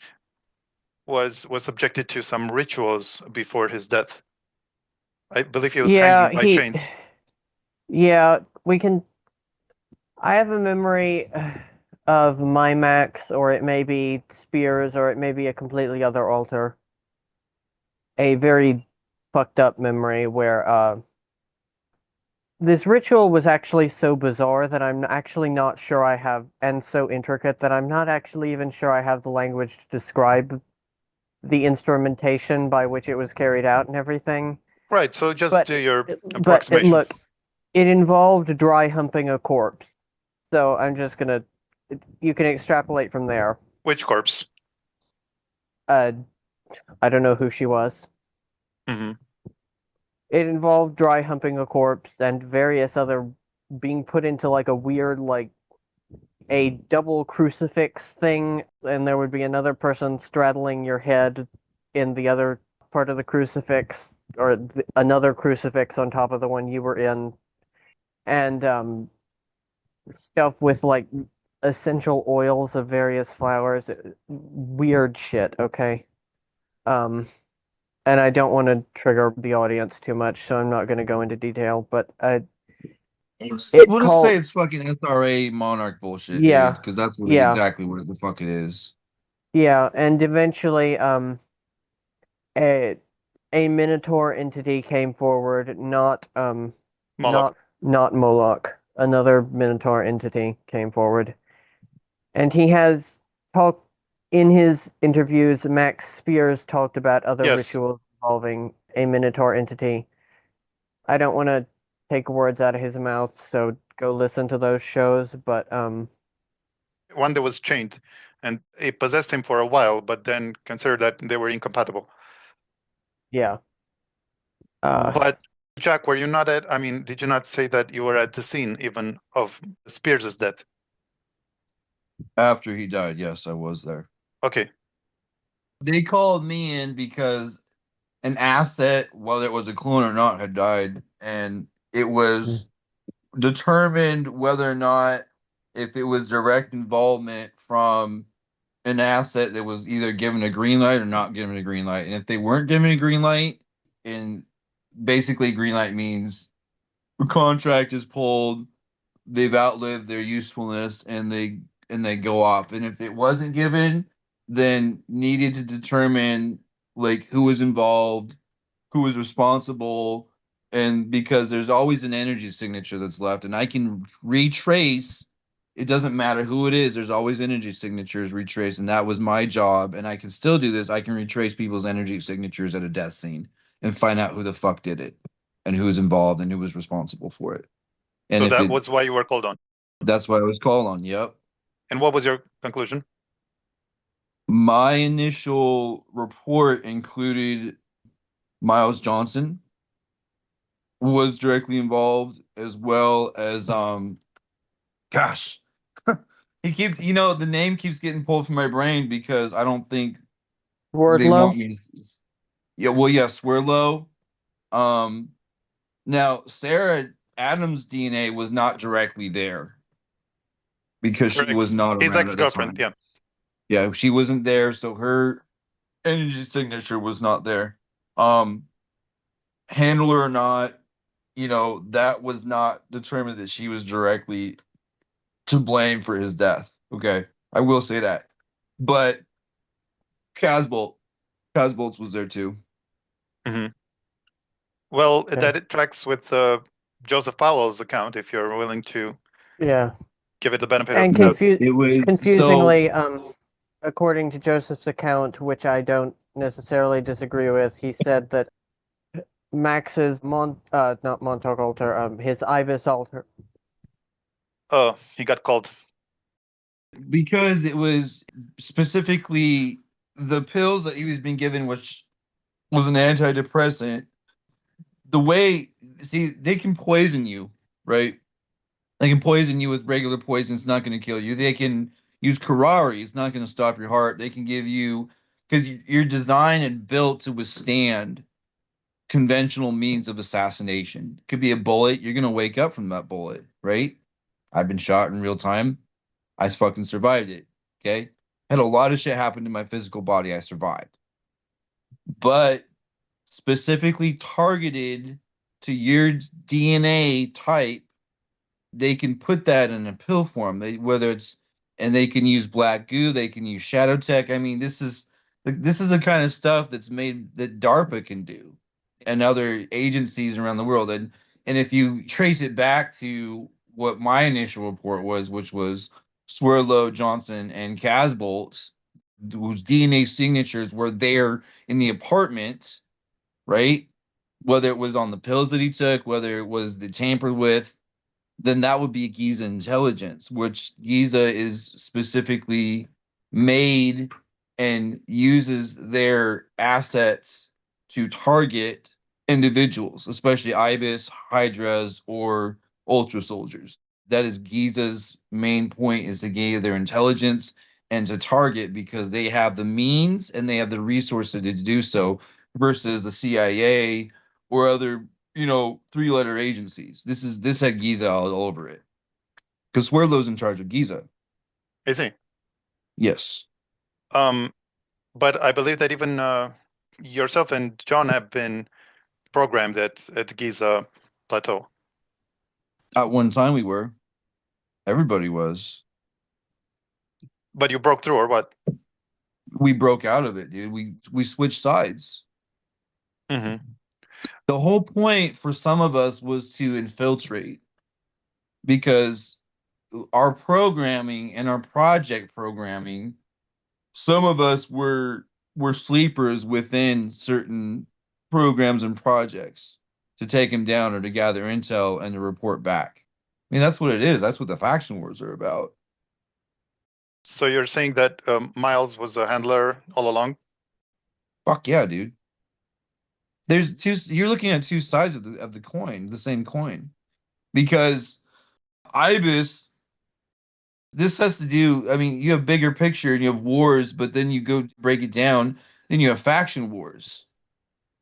was subjected to some rituals before his death. I believe he was yeah, hanging by chains. yeah, we can. I have a memory of my Max, or it may be Spears, or it may be a completely other alter. A very fucked up memory where this ritual was actually so bizarre that I'm actually not sure I have, and so intricate that I'm not actually even sure I have the language to describe the instrumentation by which it was carried out and everything. Right, so just But do your but approximation. look, it involved dry humping a corpse. So I'm just gonna, you can extrapolate from there. Which corpse? Uh, I don't know who she was. Hmm. It involved dry humping a corpse and various other being put into like a weird, like a double crucifix thing, and there would be another person straddling your head in the other part of the crucifix, or another crucifix on top of the one you were in, and stuff with like essential oils of various flowers. Weird shit, okay? Um, and I don't want to trigger the audience too much, so I'm not going to go into detail, but We'll just say it's fucking SRA Monarch bullshit, dude, yeah, because that's yeah, exactly what the fuck it is. yeah, and eventually, a a Minotaur entity came forward, Moloch. not Moloch. Another Minotaur entity came forward, and he has talked in his interviews. Max Spiers talked about other Yes. rituals involving a Minotaur entity. I don't want to take words out of his mouth, so go listen to those shows. But One that was chained, and it possessed him for a while, but then considered that they were incompatible. yeah, uh, But Jack, were you not at? I mean, did you not say that you were at the scene even of Spears' death? After he died, yes, I was there. Okay. They called me in because an asset, whether it was a clone or not, had died, and it was determined whether or not if it was direct involvement from an asset that was either given a green light or not given a green light. And if they weren't given a green light, and basically green light means a contract is pulled, they've outlived their usefulness, and they go off. And if it wasn't given, then needed to determine like who was involved, who was responsible, and because there's always an energy signature that's left, and I can retrace. It doesn't matter who it is. There's always energy signatures retraced, and that was my job. And I can still do this. I can retrace people's energy signatures at a death scene and find out who the fuck did it, and who was involved, and who was responsible for it. And So if that it, was why you were called on. that's what I was called on. Yep. And what was your conclusion? My initial report included Miles Johnson was directly involved, as well as gosh, he keeps, the name keeps getting pulled from my brain because I don't think they Wardlow. want me to. Yeah, well, yeah, Swirlo. um Now Sarah Adams' DNA was not directly there because Your she was not his around at the ex-girlfriend, time. yeah. Yeah, she wasn't there, so her energy signature was not there. um Handler or not, that was not determined that she was directly to blame for his death. Okay, I will say that. But Casbolt, Casbolt's was there too. Hmm. Well, Okay. that it tracks with Joseph Powell's account, if you're willing to Yeah, give it the benefit of and the doubt. It was so. confusingly, according to Joseph's account, which I don't necessarily disagree with, he said that Max's not Montauk altar, his Ibis altar. Oh, he got called. Because it was specifically the pills that he was being given, which was an antidepressant. The way, see, they can poison you, right? They can poison you with regular poison. It's not going to kill you. They can Use Karari. It's not going to stop your heart. They can give you, because you're designed and built to withstand conventional means of assassination. Could be a bullet. You're going to wake up from that bullet, right? I've been shot in real time. I fucking survived it. Okay. Had a lot of shit happen to my physical body. I survived. But specifically targeted to your DNA type, they can put that in a pill form. And they can use black goo, they can use shadow tech. I mean, this is the kind of stuff that's made that DARPA can do and other agencies around the world. And if you trace it back to what my initial report was, which was Swirlo, Johnson, and Casbolt, whose DNA signatures were there in the apartment, right? Whether it was on the pills that he took, whether it was the tampered with, then that would be Giza intelligence, which Giza is specifically made and uses their assets to target individuals, especially IBIS, Hydras, or Ultra Soldiers. That is Giza's main point, is to gain their intelligence and to target, because they have the means and they have the resources to do so, versus the CIA or other, three-letter agencies. This had Giza all over it. Because Swirlo's in charge of Giza. Is he? Yes. But I believe that even yourself and John have been programmed at Giza Plateau. At one time we were. Everybody was. But you broke through, or what? We broke out of it, dude. We switched sides. Mm-hmm. The whole point for some of us was to infiltrate, because our programming and our project programming, some of us were sleepers within certain programs and projects to take him down or to gather intel and to report back. I mean, that's what it is. That's what the faction wars are about. So you're saying that Miles was a handler all along? Fuck yeah, dude. There's two. You're looking at two sides of the coin, the same coin, because Ibis. This has to do. I mean, you have bigger picture and you have wars, but then you go break it down. Then you have faction wars,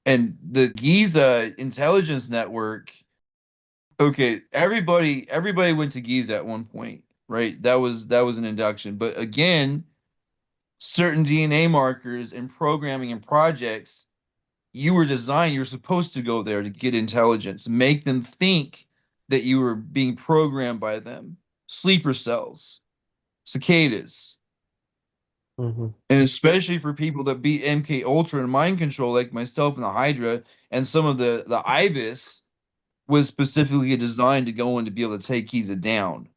and the Giza intelligence network. Okay, everybody went to Giza at one point, right? That was an induction, but again, certain DNA markers and programming and projects, you're supposed to go there to get intelligence, make them think that you were being programmed by them. Sleeper cells, cicadas, Mm-hmm. and especially for people that beat MK Ultra and mind control, like myself and the Hydra, and some of the Ibis was specifically designed to go in to be able to take Giza down.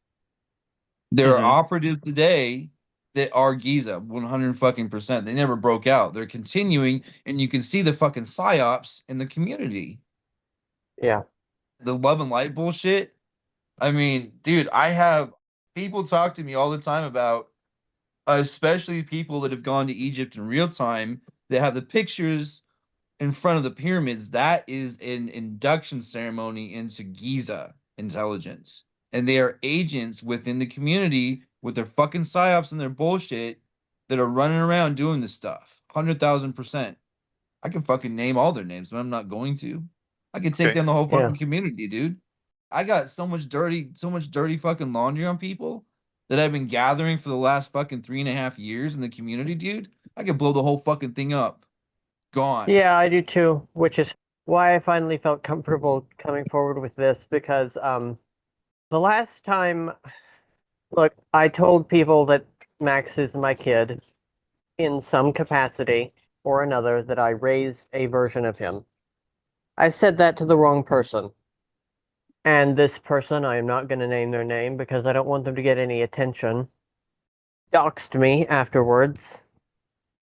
There are Mm-hmm. operatives today that are Giza 100 fucking percent. They never broke out. They're continuing, and you can see the fucking psyops in the community. Yeah. The love and light bullshit. I mean, dude, I have people talk to me all the time about, especially people that have gone to Egypt in real time, that have the pictures in front of the pyramids. That is an induction ceremony into Giza intelligence. And they are agents within the community with their fucking psyops and their bullshit that are running around doing this stuff. 100,000%. I can fucking name all their names, but I'm not going to. I could take Okay. down the whole Yeah. fucking community, dude. I got so much dirty fucking laundry on people that I've been gathering for the last fucking 3.5 years in the community, dude. I could blow the whole fucking thing up. Gone. Yeah, I do too, which is why I finally felt comfortable coming forward with this, because the last time, look, I told people that Max is my kid in some capacity or another, that I raised a version of him. I said that to the wrong person. And this person, I am not going to name their name because I don't want them to get any attention, doxed me afterwards.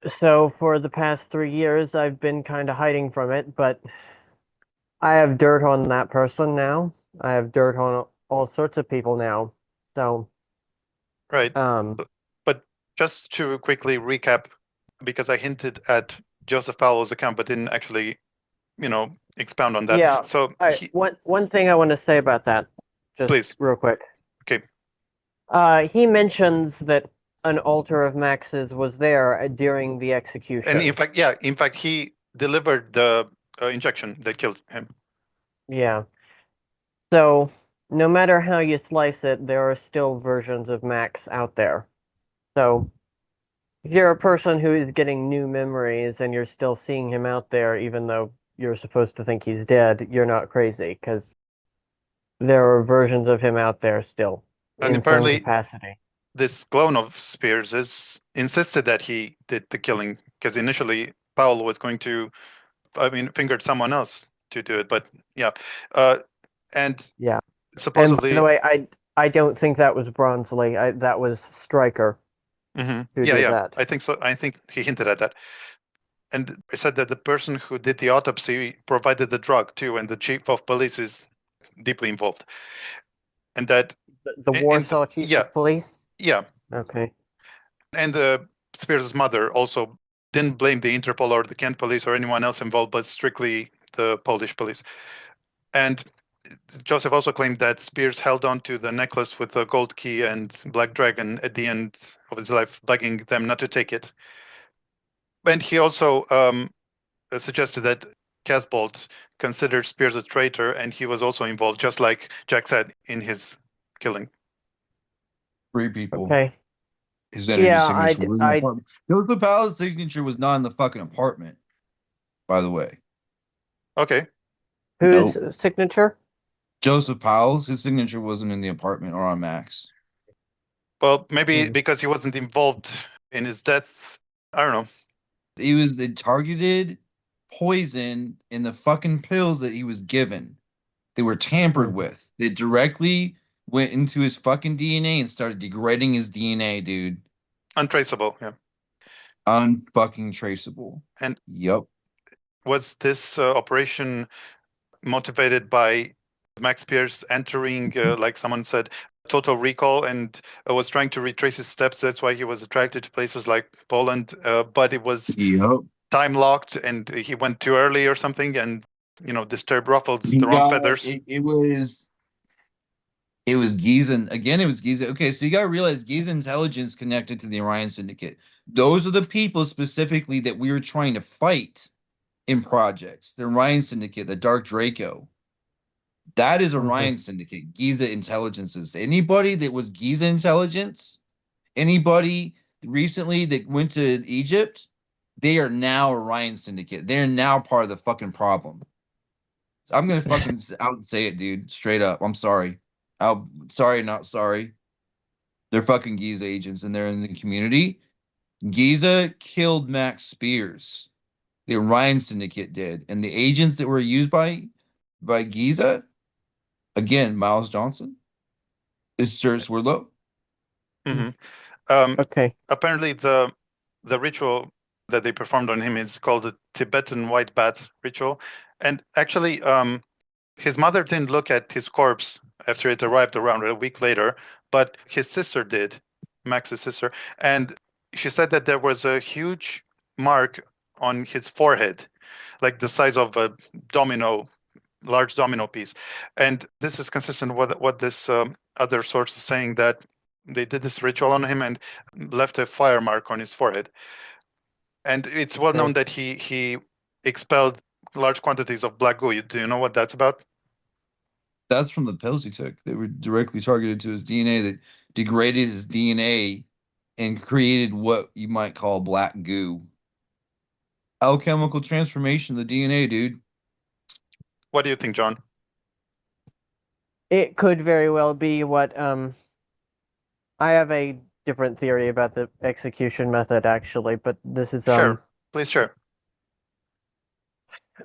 So for the past 3 years, I've been kind of hiding from it, but I have dirt on that person now. I have dirt on all sorts of people now. So, Right. But just to quickly recap, because I hinted at Joseph Powell's account, but didn't actually, expound on that. yeah. So One thing I want to say about that, just please. real quick. Okay. He mentions that an altar of Max's was there during the execution. And in fact, he delivered the injection that killed him. Yeah. So, no matter how you slice it, there are still versions of Max out there. So, if you're a person who is getting new memories and you're still seeing him out there, even though you're supposed to think he's dead, you're not crazy, because there are versions of him out there still And in some apparently, capacity. this clone of Spiers insisted that he did the killing because initially Powell was going to, fingered someone else to do it. But yeah, and Yeah. supposedly, And by the way, I don't think that was Bronsley. That was Stryker who did that. I think so. I think he hinted at that. And he said that the person who did the autopsy provided the drug too, and the chief of police is deeply involved. And that The Warsaw Chief of Police? Yeah. Okay. And Spears' mother also didn't blame the Interpol or the Kent police or anyone else involved, but strictly the Polish police. And Joseph also claimed that Spears held on to the necklace with the gold key and black dragon at the end of his life, begging them not to take it. And he also suggested that Casbolt considered Spears a traitor, and he was also involved, just like Jack said, in his killing. 3 people. Okay. His energy signature was in the apartment. Joseph Powell's signature was not in the fucking apartment, by the way. Okay. Whose signature? Joseph Powell's. His signature wasn't in the apartment or on Max. Well, maybe because he wasn't involved in his death. I don't know. He was targeted poison in the fucking pills that he was given. They were tampered with. They directly went into his fucking DNA and started degrading his DNA, dude. Untraceable, yeah. Unfucking traceable. And yep. Was this operation motivated by Max Spiers entering, like someone said, total recall and was trying to retrace his steps? That's why he was attracted to places like Poland, but it was time locked and he went too early or something and, ruffled the wrong feathers. It was Giza. Again, it was Giza. Okay, so you got to realize Giza intelligence connected to the Orion Syndicate. Those are the people specifically that we were trying to fight in projects. The Orion Syndicate, the Dark Draco. That is Orion Syndicate. Giza intelligences. Anybody that was Giza intelligence, anybody recently that went to Egypt, they are now Orion Syndicate. They're now part of the fucking problem. So I'm going to fucking out and say it, dude. Straight up. I'm sorry. Sorry, not sorry. They're fucking Giza agents and they're in the community. Giza killed Max Spiers. The Orion Syndicate did. And the agents that were used by Giza, again, Miles Johnson, is Sir Swerdlow. Okay. Apparently the ritual that they performed on him is called the Tibetan white bat ritual. And actually, his mother didn't look at his corpse after it arrived around a week later, but his sister did, Max's sister. And she said that there was a huge mark on his forehead, like the size of a large domino piece. And this is consistent with what this other source is saying, that they did this ritual on him and left a fire mark on his forehead. And it's well known that he expelled large quantities of black goo. Do you know what that's about? That's from the pills he took. They were directly targeted to his DNA that degraded his DNA and created what you might call black goo. Alchemical transformation of the DNA, dude. What do you think, John? It could very well be what I have a different theory about the execution method, actually, but this is Sure. Please share.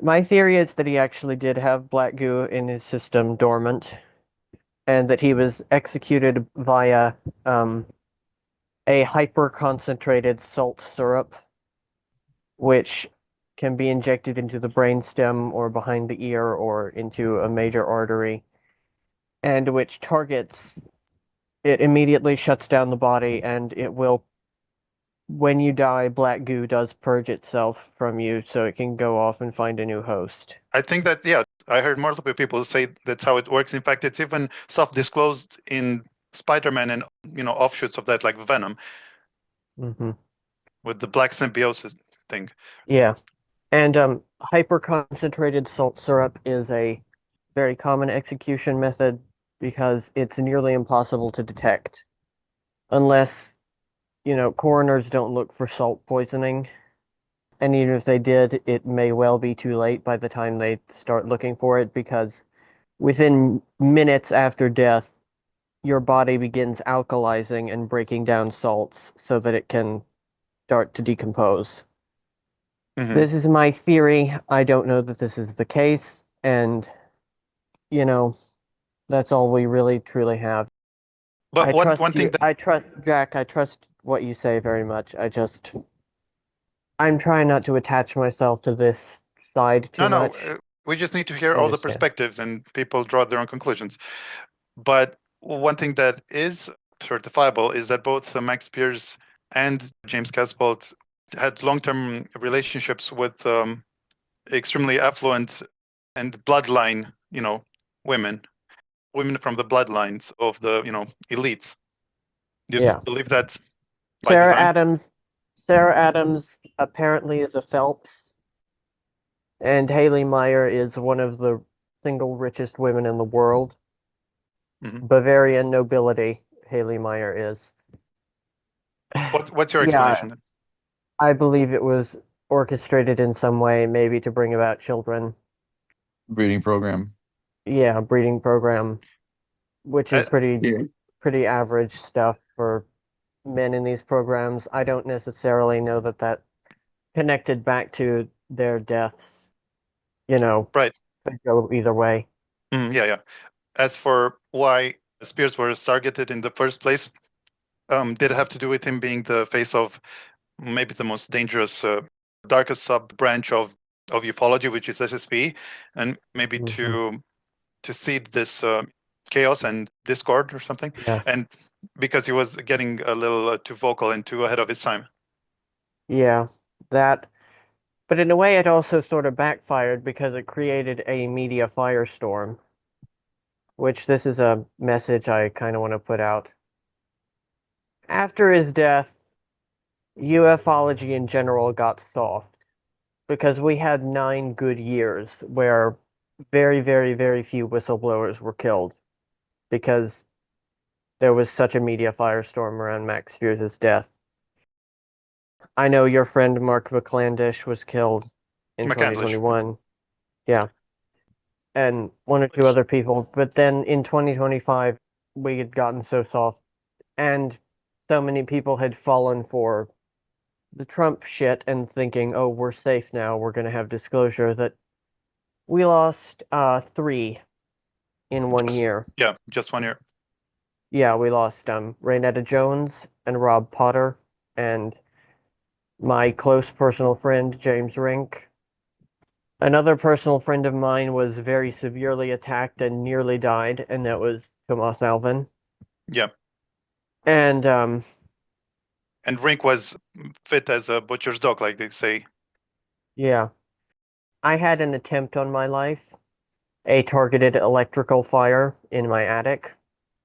My theory is that he actually did have black goo in his system dormant, and that he was executed via a hyper-concentrated salt syrup, which can be injected into the brainstem or behind the ear or into a major artery, and which targets it immediately shuts down the body, and it will, when you die, black goo does purge itself from you so it can go off and find a new host. I think that, yeah, I heard multiple people say that's how it works. In fact, it's even self-disclosed in Spider-Man and, offshoots of that, like Venom. Hmm. with the black symbiosis thing. Yeah. And hyper-concentrated salt syrup is a very common execution method because it's nearly impossible to detect unless, coroners don't look for salt poisoning. And even if they did, it may well be too late by the time they start looking for it because within minutes after death, your body begins alkalizing and breaking down salts so that it can start to decompose. Hmm. This is my theory. I don't know that this is the case, and you know, that's all we really truly have. But I one trust thing you. that I trust Jack. I trust what you say very much. I'm trying not to attach myself to this side too no, much. we just need to hear I all the understand. perspectives and people draw their own conclusions. But one thing that is certifiable is that both Max Spiers and James Casbolt had long-term relationships with extremely affluent and bloodline, women, women from the bloodlines of the, elites. Do you Yeah. believe that's by Sarah design? Adams. Sarah Adams apparently is a Phelps, and Haley Meyer is one of the single richest women in the world. Hmm. Bavarian nobility, Haley Meyer is. What's your Yeah, explanation then? I believe it was orchestrated in some way, maybe to bring about children. Breeding program. Yeah, breeding program, which Uh, is pretty Yeah. pretty average stuff for men in these programs. I don't necessarily know that that connected back to their deaths. You know, right. could go either way. Yeah, yeah. As for why Spears was targeted in the first place, did it have to do with him being the face of maybe the most dangerous, darkest sub branch of ufology, which is SSP, and maybe Hmm. to seed this chaos and discord or something, Yeah, and because he was getting a little too vocal and too ahead of his time. yeah, that. But in a way, it also sort of backfired because it created a media firestorm, which this is a message I kind of want to put out. After his death, ufology in general got soft because we had 9 good years where very, very, very few whistleblowers were killed because there was such a media firestorm around Max Spiers' death. I know your friend Mark McClandish was killed in McCandlish, yeah. 2021. Yeah, and one or two Which other people. But then in 2025, we had gotten so soft, and so many people had fallen for the Trump shit and thinking, oh, we're safe now, we're going to have disclosure, that we lost three in one just year. yeah, just 1 year. Yeah, we lost Raynetta Jones and Rob Potter and my close personal friend James Rink. Another personal friend of mine was very severely attacked and nearly died, and that was Tomas Alvin. Yeah, And and Rink was fit as a butcher's dog, like they say. yeah, I had an attempt on my life, a targeted electrical fire in my attic.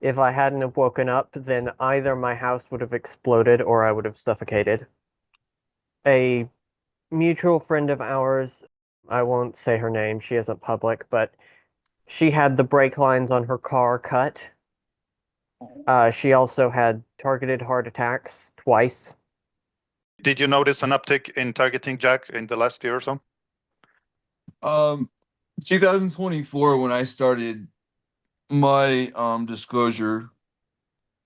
If I hadn't have woken up, then either my house would have exploded or I would have suffocated. A mutual friend of ours, I won't say her name, she isn't public, but she had the brake lines on her car cut. She also had targeted heart attacks twice. Did you notice an uptick in targeting Jack in the last year or so? Um, 2024 when I started my disclosure,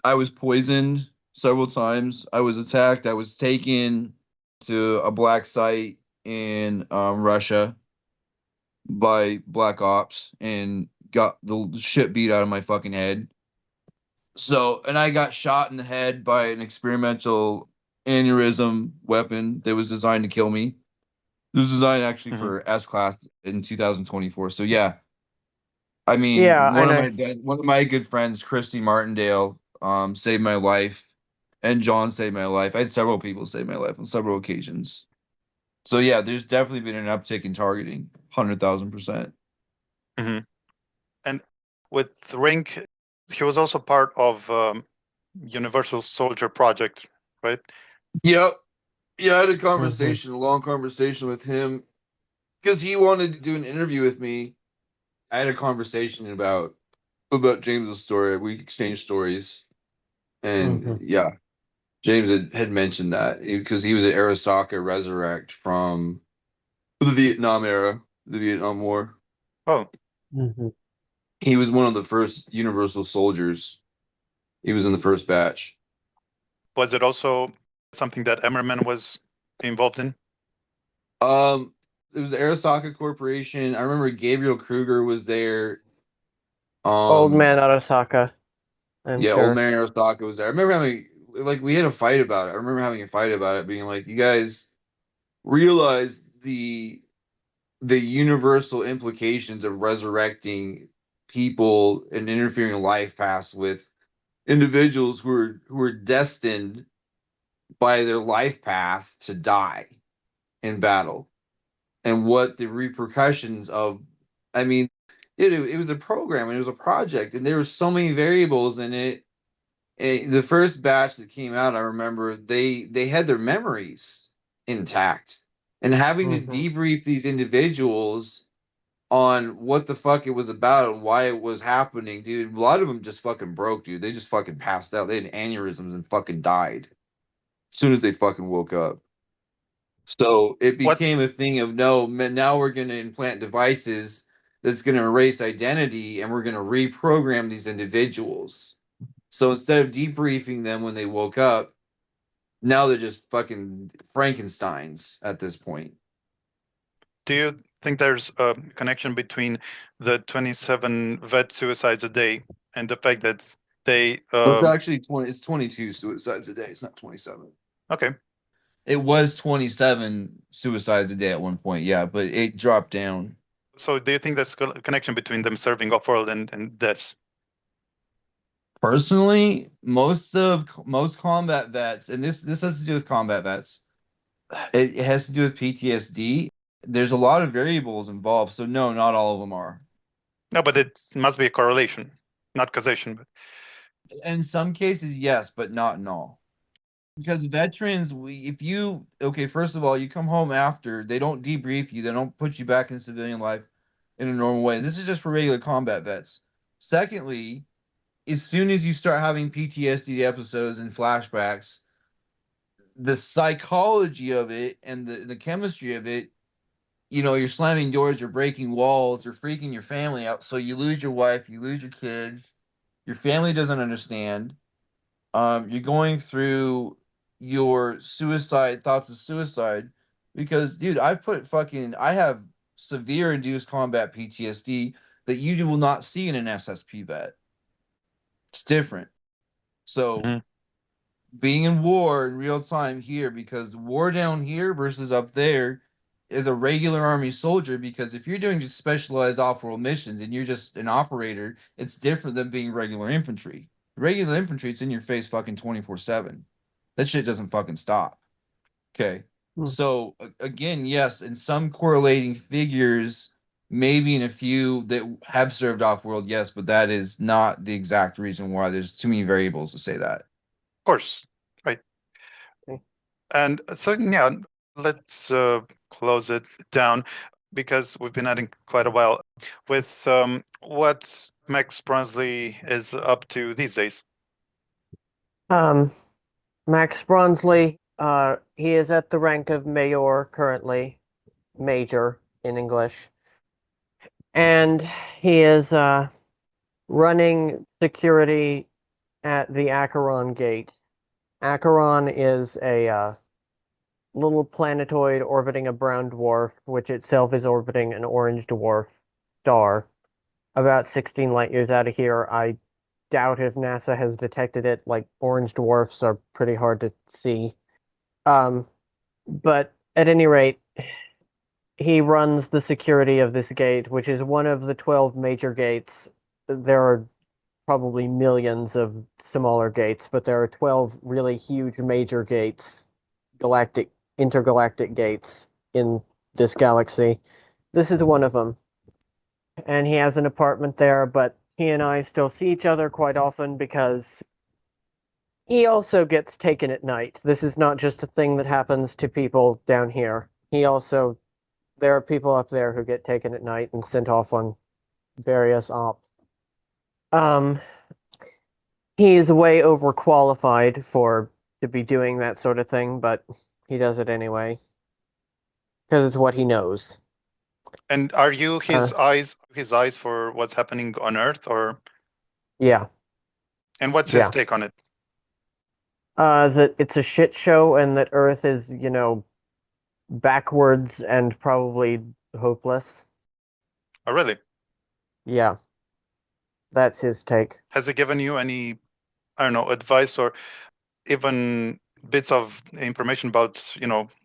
I was poisoned several times. I was attacked. I was taken to a black site in Russia by black ops and got the shit beat out of my fucking head. So, and I got shot in the head by an experimental aneurysm weapon that was designed to kill me. It was designed actually Hmm. for S class in 2024. So yeah, I mean, Yeah, and I, one of my good friends, Christy Martindale, saved my life, and John saved my life. I had several people save my life on several occasions. So yeah, there's definitely been an uptick in targeting, 100,000%. Hmm. And with Rink, he was also part of Universal Soldier Project, right? Yep. Yeah, I had a Mm-hmm. conversation, a long conversation with him because he wanted to do an interview with me. I had a conversation about James's story. We exchanged stories, Mm-hmm. and yeah, James had mentioned that because he was at Arasaka Resurrect from the Vietnam era, the Vietnam War. Oh, Mm-hmm. He was one of the first Universal soldiers. He was in the first batch. was it also something that Emmerman was involved in? Um, it was the Arasaka Corporation. I remember Gabriel Kruger was there. Old Um, man Arasaka, I'm yeah, old sure. man Arasaka was there. I remember having like we had a fight about it. I remember having a fight about it, being like, you guys realize the universal implications of resurrecting people and interfering in life paths with individuals who are destined by their life path to die in battle and what the repercussions of I mean it was a program and it was a project and there were so many variables in it. The first batch that came out, I remember they had their memories intact and having to Mm-hmm. debrief these individuals on what the fuck it was about and why it was happening, dude. A lot of them just fucking broke, dude. They just fucking passed out. They had aneurysms and fucking died as soon as they fucking woke up. So it What's became a thing of no, man, now we're going to implant devices that's going to erase identity and we're going to reprogram these individuals. So instead of debriefing them when they woke up, now they're just fucking Frankensteins at this point. Do you think there's a connection between the 27 vet suicides a day and the fact that they Well, it's actually 20, it's 22 suicides a day. It's not 27. okay. It was 27 suicides a day at one point, yeah, but it dropped down. So do you think there's a connection between them serving off-world and deaths? Personally, most combat vets, and this has to do with combat vets, it has to do with PTSD. There's a lot of variables involved, so no, not all of them are. No, but it must be a correlation, not causation. But In some cases, yes, but not in all. Because veterans, if you, okay, first of all, you come home after, they don't debrief you, they don't put you back in civilian life in a normal way. This is just for regular combat vets. Secondly, as soon as you start having PTSD episodes and flashbacks, the psychology of it and the chemistry of it, you're slamming doors, you're breaking walls, you're freaking your family out. So you lose your wife, you lose your kids, your family doesn't understand. You're going through your suicide thoughts of suicide because, dude, I have severe induced combat PTSD that you will not see in an SSP vet. It's different. So Mhm. being in war in real time here, because war down here versus up there is a regular army soldier. Because if you're doing just specialized off-world missions and you're just an operator, it's different than being regular infantry. Regular infantry, it's in your face fucking 24/7. That shit doesn't fucking stop. Okay. Mm. So again, yes, in some correlating figures, maybe in a few that have served off world, yes, but that is not the exact reason why. There's too many variables to say that. Of course, right. Okay. And so yeah, let's close it down because we've been adding quite a while with what Max Bronsley is up to these days. Um, Max Bronsley, he is at the rank of Mayor currently, Major in English, and he is running security at the Acheron Gate. Acheron is a little planetoid orbiting a brown dwarf, which itself is orbiting an orange dwarf star, about 16 light years out of here. I doubt if NASA has detected it. Like, orange dwarfs are pretty hard to see. Um, but at any rate, he runs the security of this gate, which is one of the 12 major gates. There are probably millions of smaller gates, but there are 12 really huge major gates, galactic, intergalactic gates in this galaxy. This is one of them. And he has an apartment there, but he and I still see each other quite often because He also gets taken at night. This is not just a thing that happens to people down here. There are people up there who get taken at night and sent off on various ops. Um, he's way overqualified to be doing that sort of thing, but he does it anyway because it's what he knows. And are you Uh, his eyes for what's happening on Earth, or yeah, and what's his yeah. take on it? That it's a shit show and that Earth is, backwards and probably hopeless. Oh, really? Yeah, that's his take. Has he given you any, I don't know, advice or even bits of information about,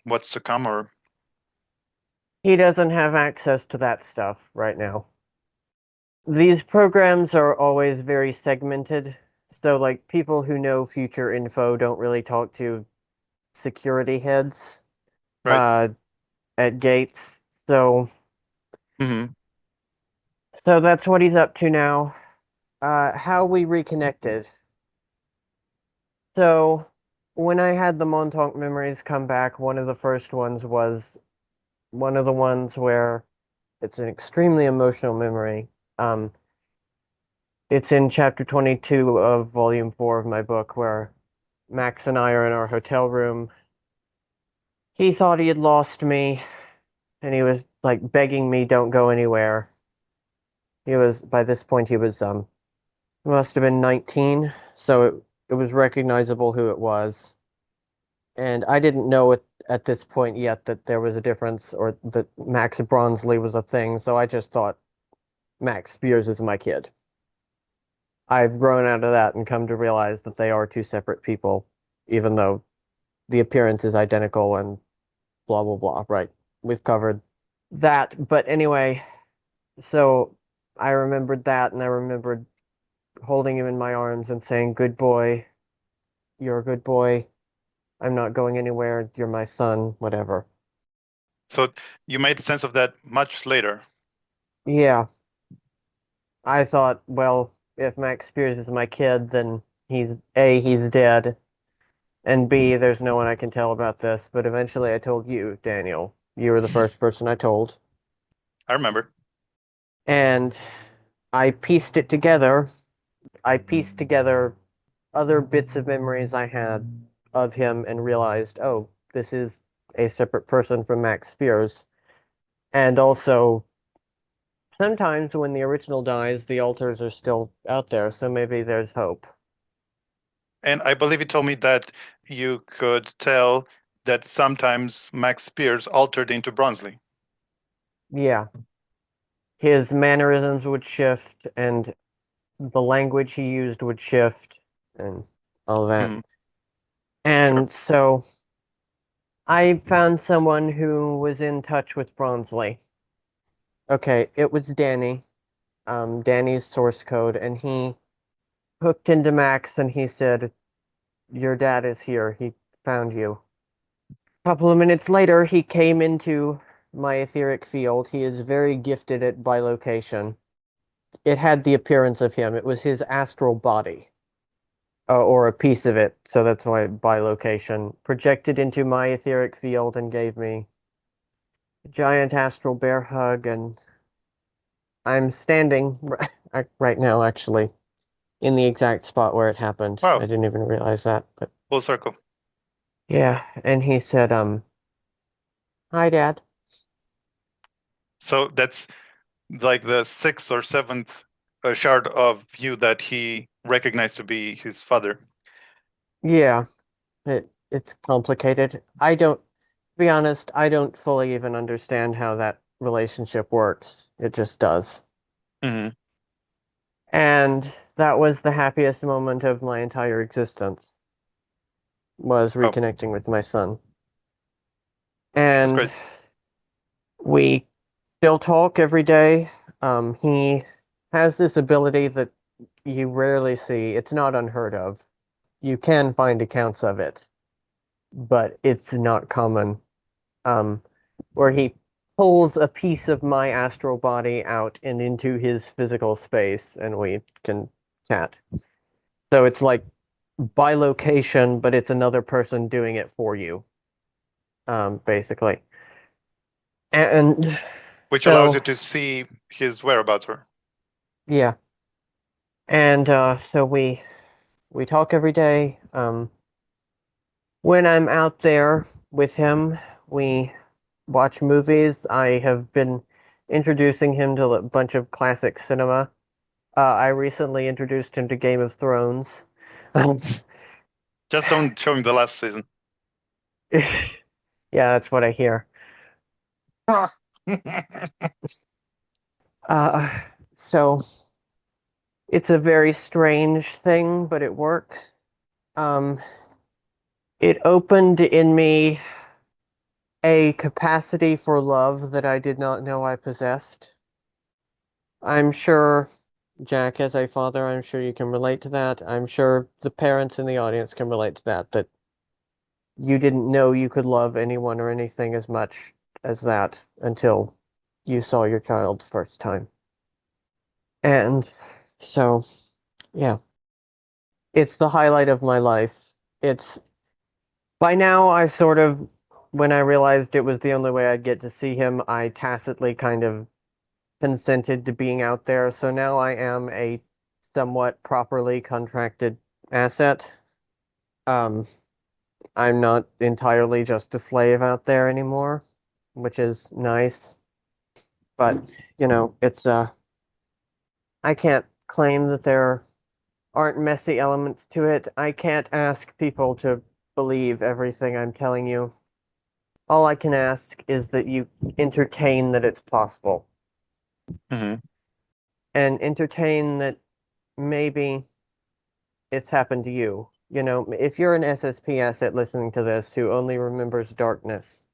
what's to come, or He doesn't have access to that stuff right now. These programs are always very segmented. So, like, people who know future info don't really talk to security heads right? uh, at gates. So, Hmm. so that's what he's up to now. How we reconnected. So, when I had the Montauk memories come back, one of the first ones was one of the ones where it's an extremely emotional memory. Um, it's in chapter 22 of volume 4 of my book, where Max and I are in our hotel room. He thought he had lost me, and he was like begging me, "Don't go anywhere." By this point, he must have been 19, so it was recognizable who it was. And I didn't know at this point yet that there was a difference or that Max Bronsley was a thing, so I just thought Max Spiers is my kid. I've grown out of that and come to realize that they are two separate people, even though the appearance is identical and blah blah blah. Right. We've covered that. But anyway, so I remembered that and I remembered holding him in my arms and saying, "Good boy, you're a good boy. I'm not going anywhere. You're my son, whatever." So you made sense of that much later. Yeah, I thought, well, if Max Spears is my kid, then he's dead, and B, there's no one I can tell about this. But eventually I told you, Daniel. You were the first person I told. I remember. And I pieced it together. I pieced together other bits of memories I had of him and realized, oh, this is a separate person from Max Spears. And also, sometimes when the original dies, the alters are still out there, so maybe there's hope. And I believe you told me that you could tell that sometimes Max Spears altered into Bronsley. Yeah, his mannerisms would shift and the language he used would shift and all that. Hmm. Sure. And so I found someone who was in touch with Bronsley. Okay, it was Danny, Danny's source code, and he hooked into Max and he said, "Your dad is here. He found you." A couple of minutes later, he came into my etheric field. He is very gifted at bilocation. It had the appearance of him. It was his astral body, or a piece of it. So that's why bilocation projected into my etheric field and gave me a giant astral bear hug. And I'm standing right now, actually, in the exact spot where it happened. I Wow. didn't even realize that, but Full circle. yeah. And he said, "Hi, Dad." So that's like the sixth or seventh shard of you that he recognized to be his father. Yeah, it's complicated. To be honest, I don't fully even understand how that relationship works. It just does. Hmm. And that was the happiest moment of my entire existence, was Oh, reconnecting with my son. that's And great. we still talk every day. He has this ability that you rarely see. It's not unheard of. You can find accounts of it, but it's not common. Um, where he pulls a piece of my astral body out and into his physical space, and we can chat. So it's like by location, but it's another person doing it for you, basically. And Which allows so, you to see his whereabouts. Or yeah. And so we talk every day. When I'm out there with him, we watch movies. I have been introducing him to a bunch of classic cinema. I recently introduced him to Game of Thrones. just don't show him the last season. Yeah, that's what I hear. Uh, so it's a very strange thing, but it works. Um, it opened in me a capacity for love that I did not know I possessed. I'm sure, Jack, as a father, I'm sure you can relate to that. I'm sure the parents in the audience can relate to that, that you didn't know you could love anyone or anything as much as that until you saw your child first time. And so, yeah, it's the highlight of my life. It's by now I sort of, when I realized it was the only way I'd get to see him, I tacitly kind of consented to being out there. So now I am a somewhat properly contracted asset. Um, I'm not entirely just a slave out there anymore, which is nice. But, it's I can't claim that there aren't messy elements to it. I can't ask people to believe everything I'm telling you. All I can ask is that you entertain that it's possible Hmm. and entertain that maybe it's happened to you. If you're an SSP asset listening to this who only remembers darkness,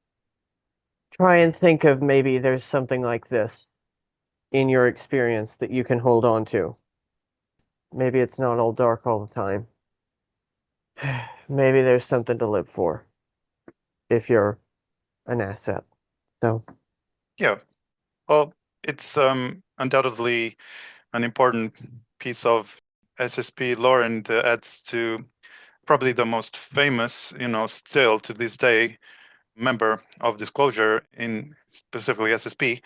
try and think of maybe there's something like this in your experience that you can hold on to. Maybe it's not all dark all the time. Maybe there's something to live for if you're an asset. So, Yeah. Well, it's undoubtedly an important piece of SSP lore and adds to probably the most famous, still to this day, member of Disclosure in specifically SSP.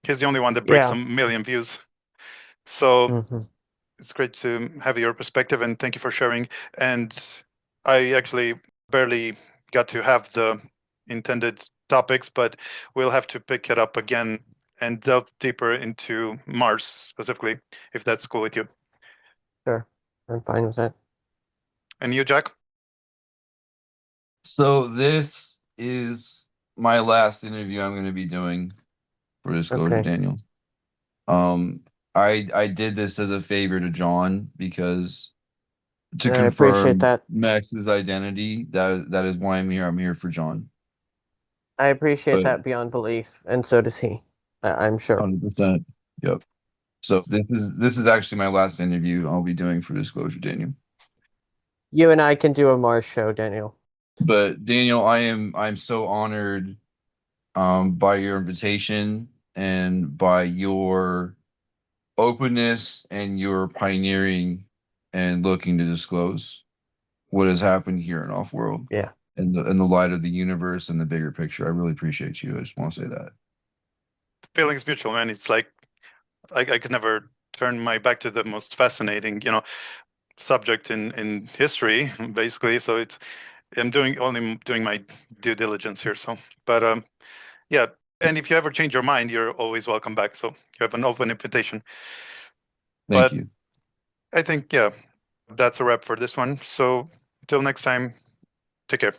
He's the only one that breaks a yes. million views. So Hmm. it's great to have your perspective and thank you for sharing. And I actually barely got to have the intended topics, but we'll have to pick it up again and delve deeper into Mars specifically, if that's cool with you. Sure. I'm fine with that. And you, Jack? So this is my last interview I'm going to be doing for Disclosure, Okay. Daniel. Um, I did this as a favor to John because to And I appreciate confirm that. Max's identity. That is why I'm here. I'm here for John. I appreciate But that beyond belief, and so does he. I'm sure. 100%. Yep. So this is actually my last interview I'll be doing for Disclosure, Daniel. You and I can do a Mars show, Daniel. But Daniel, I'm so honored by your invitation and by your openness and your pioneering and looking to disclose what has happened here in Offworld Yeah. in the light of the universe and the bigger picture. I really appreciate you. I just want to say that. Feelings mutual, man. It's like I could never turn my back to the most fascinating, subject in history, basically. So I'm only doing my due diligence here. So, but yeah. And if you ever change your mind, you're always welcome back. So you have an open invitation. Thank But you. I think, yeah, that's a wrap for this one. So till next time, take care.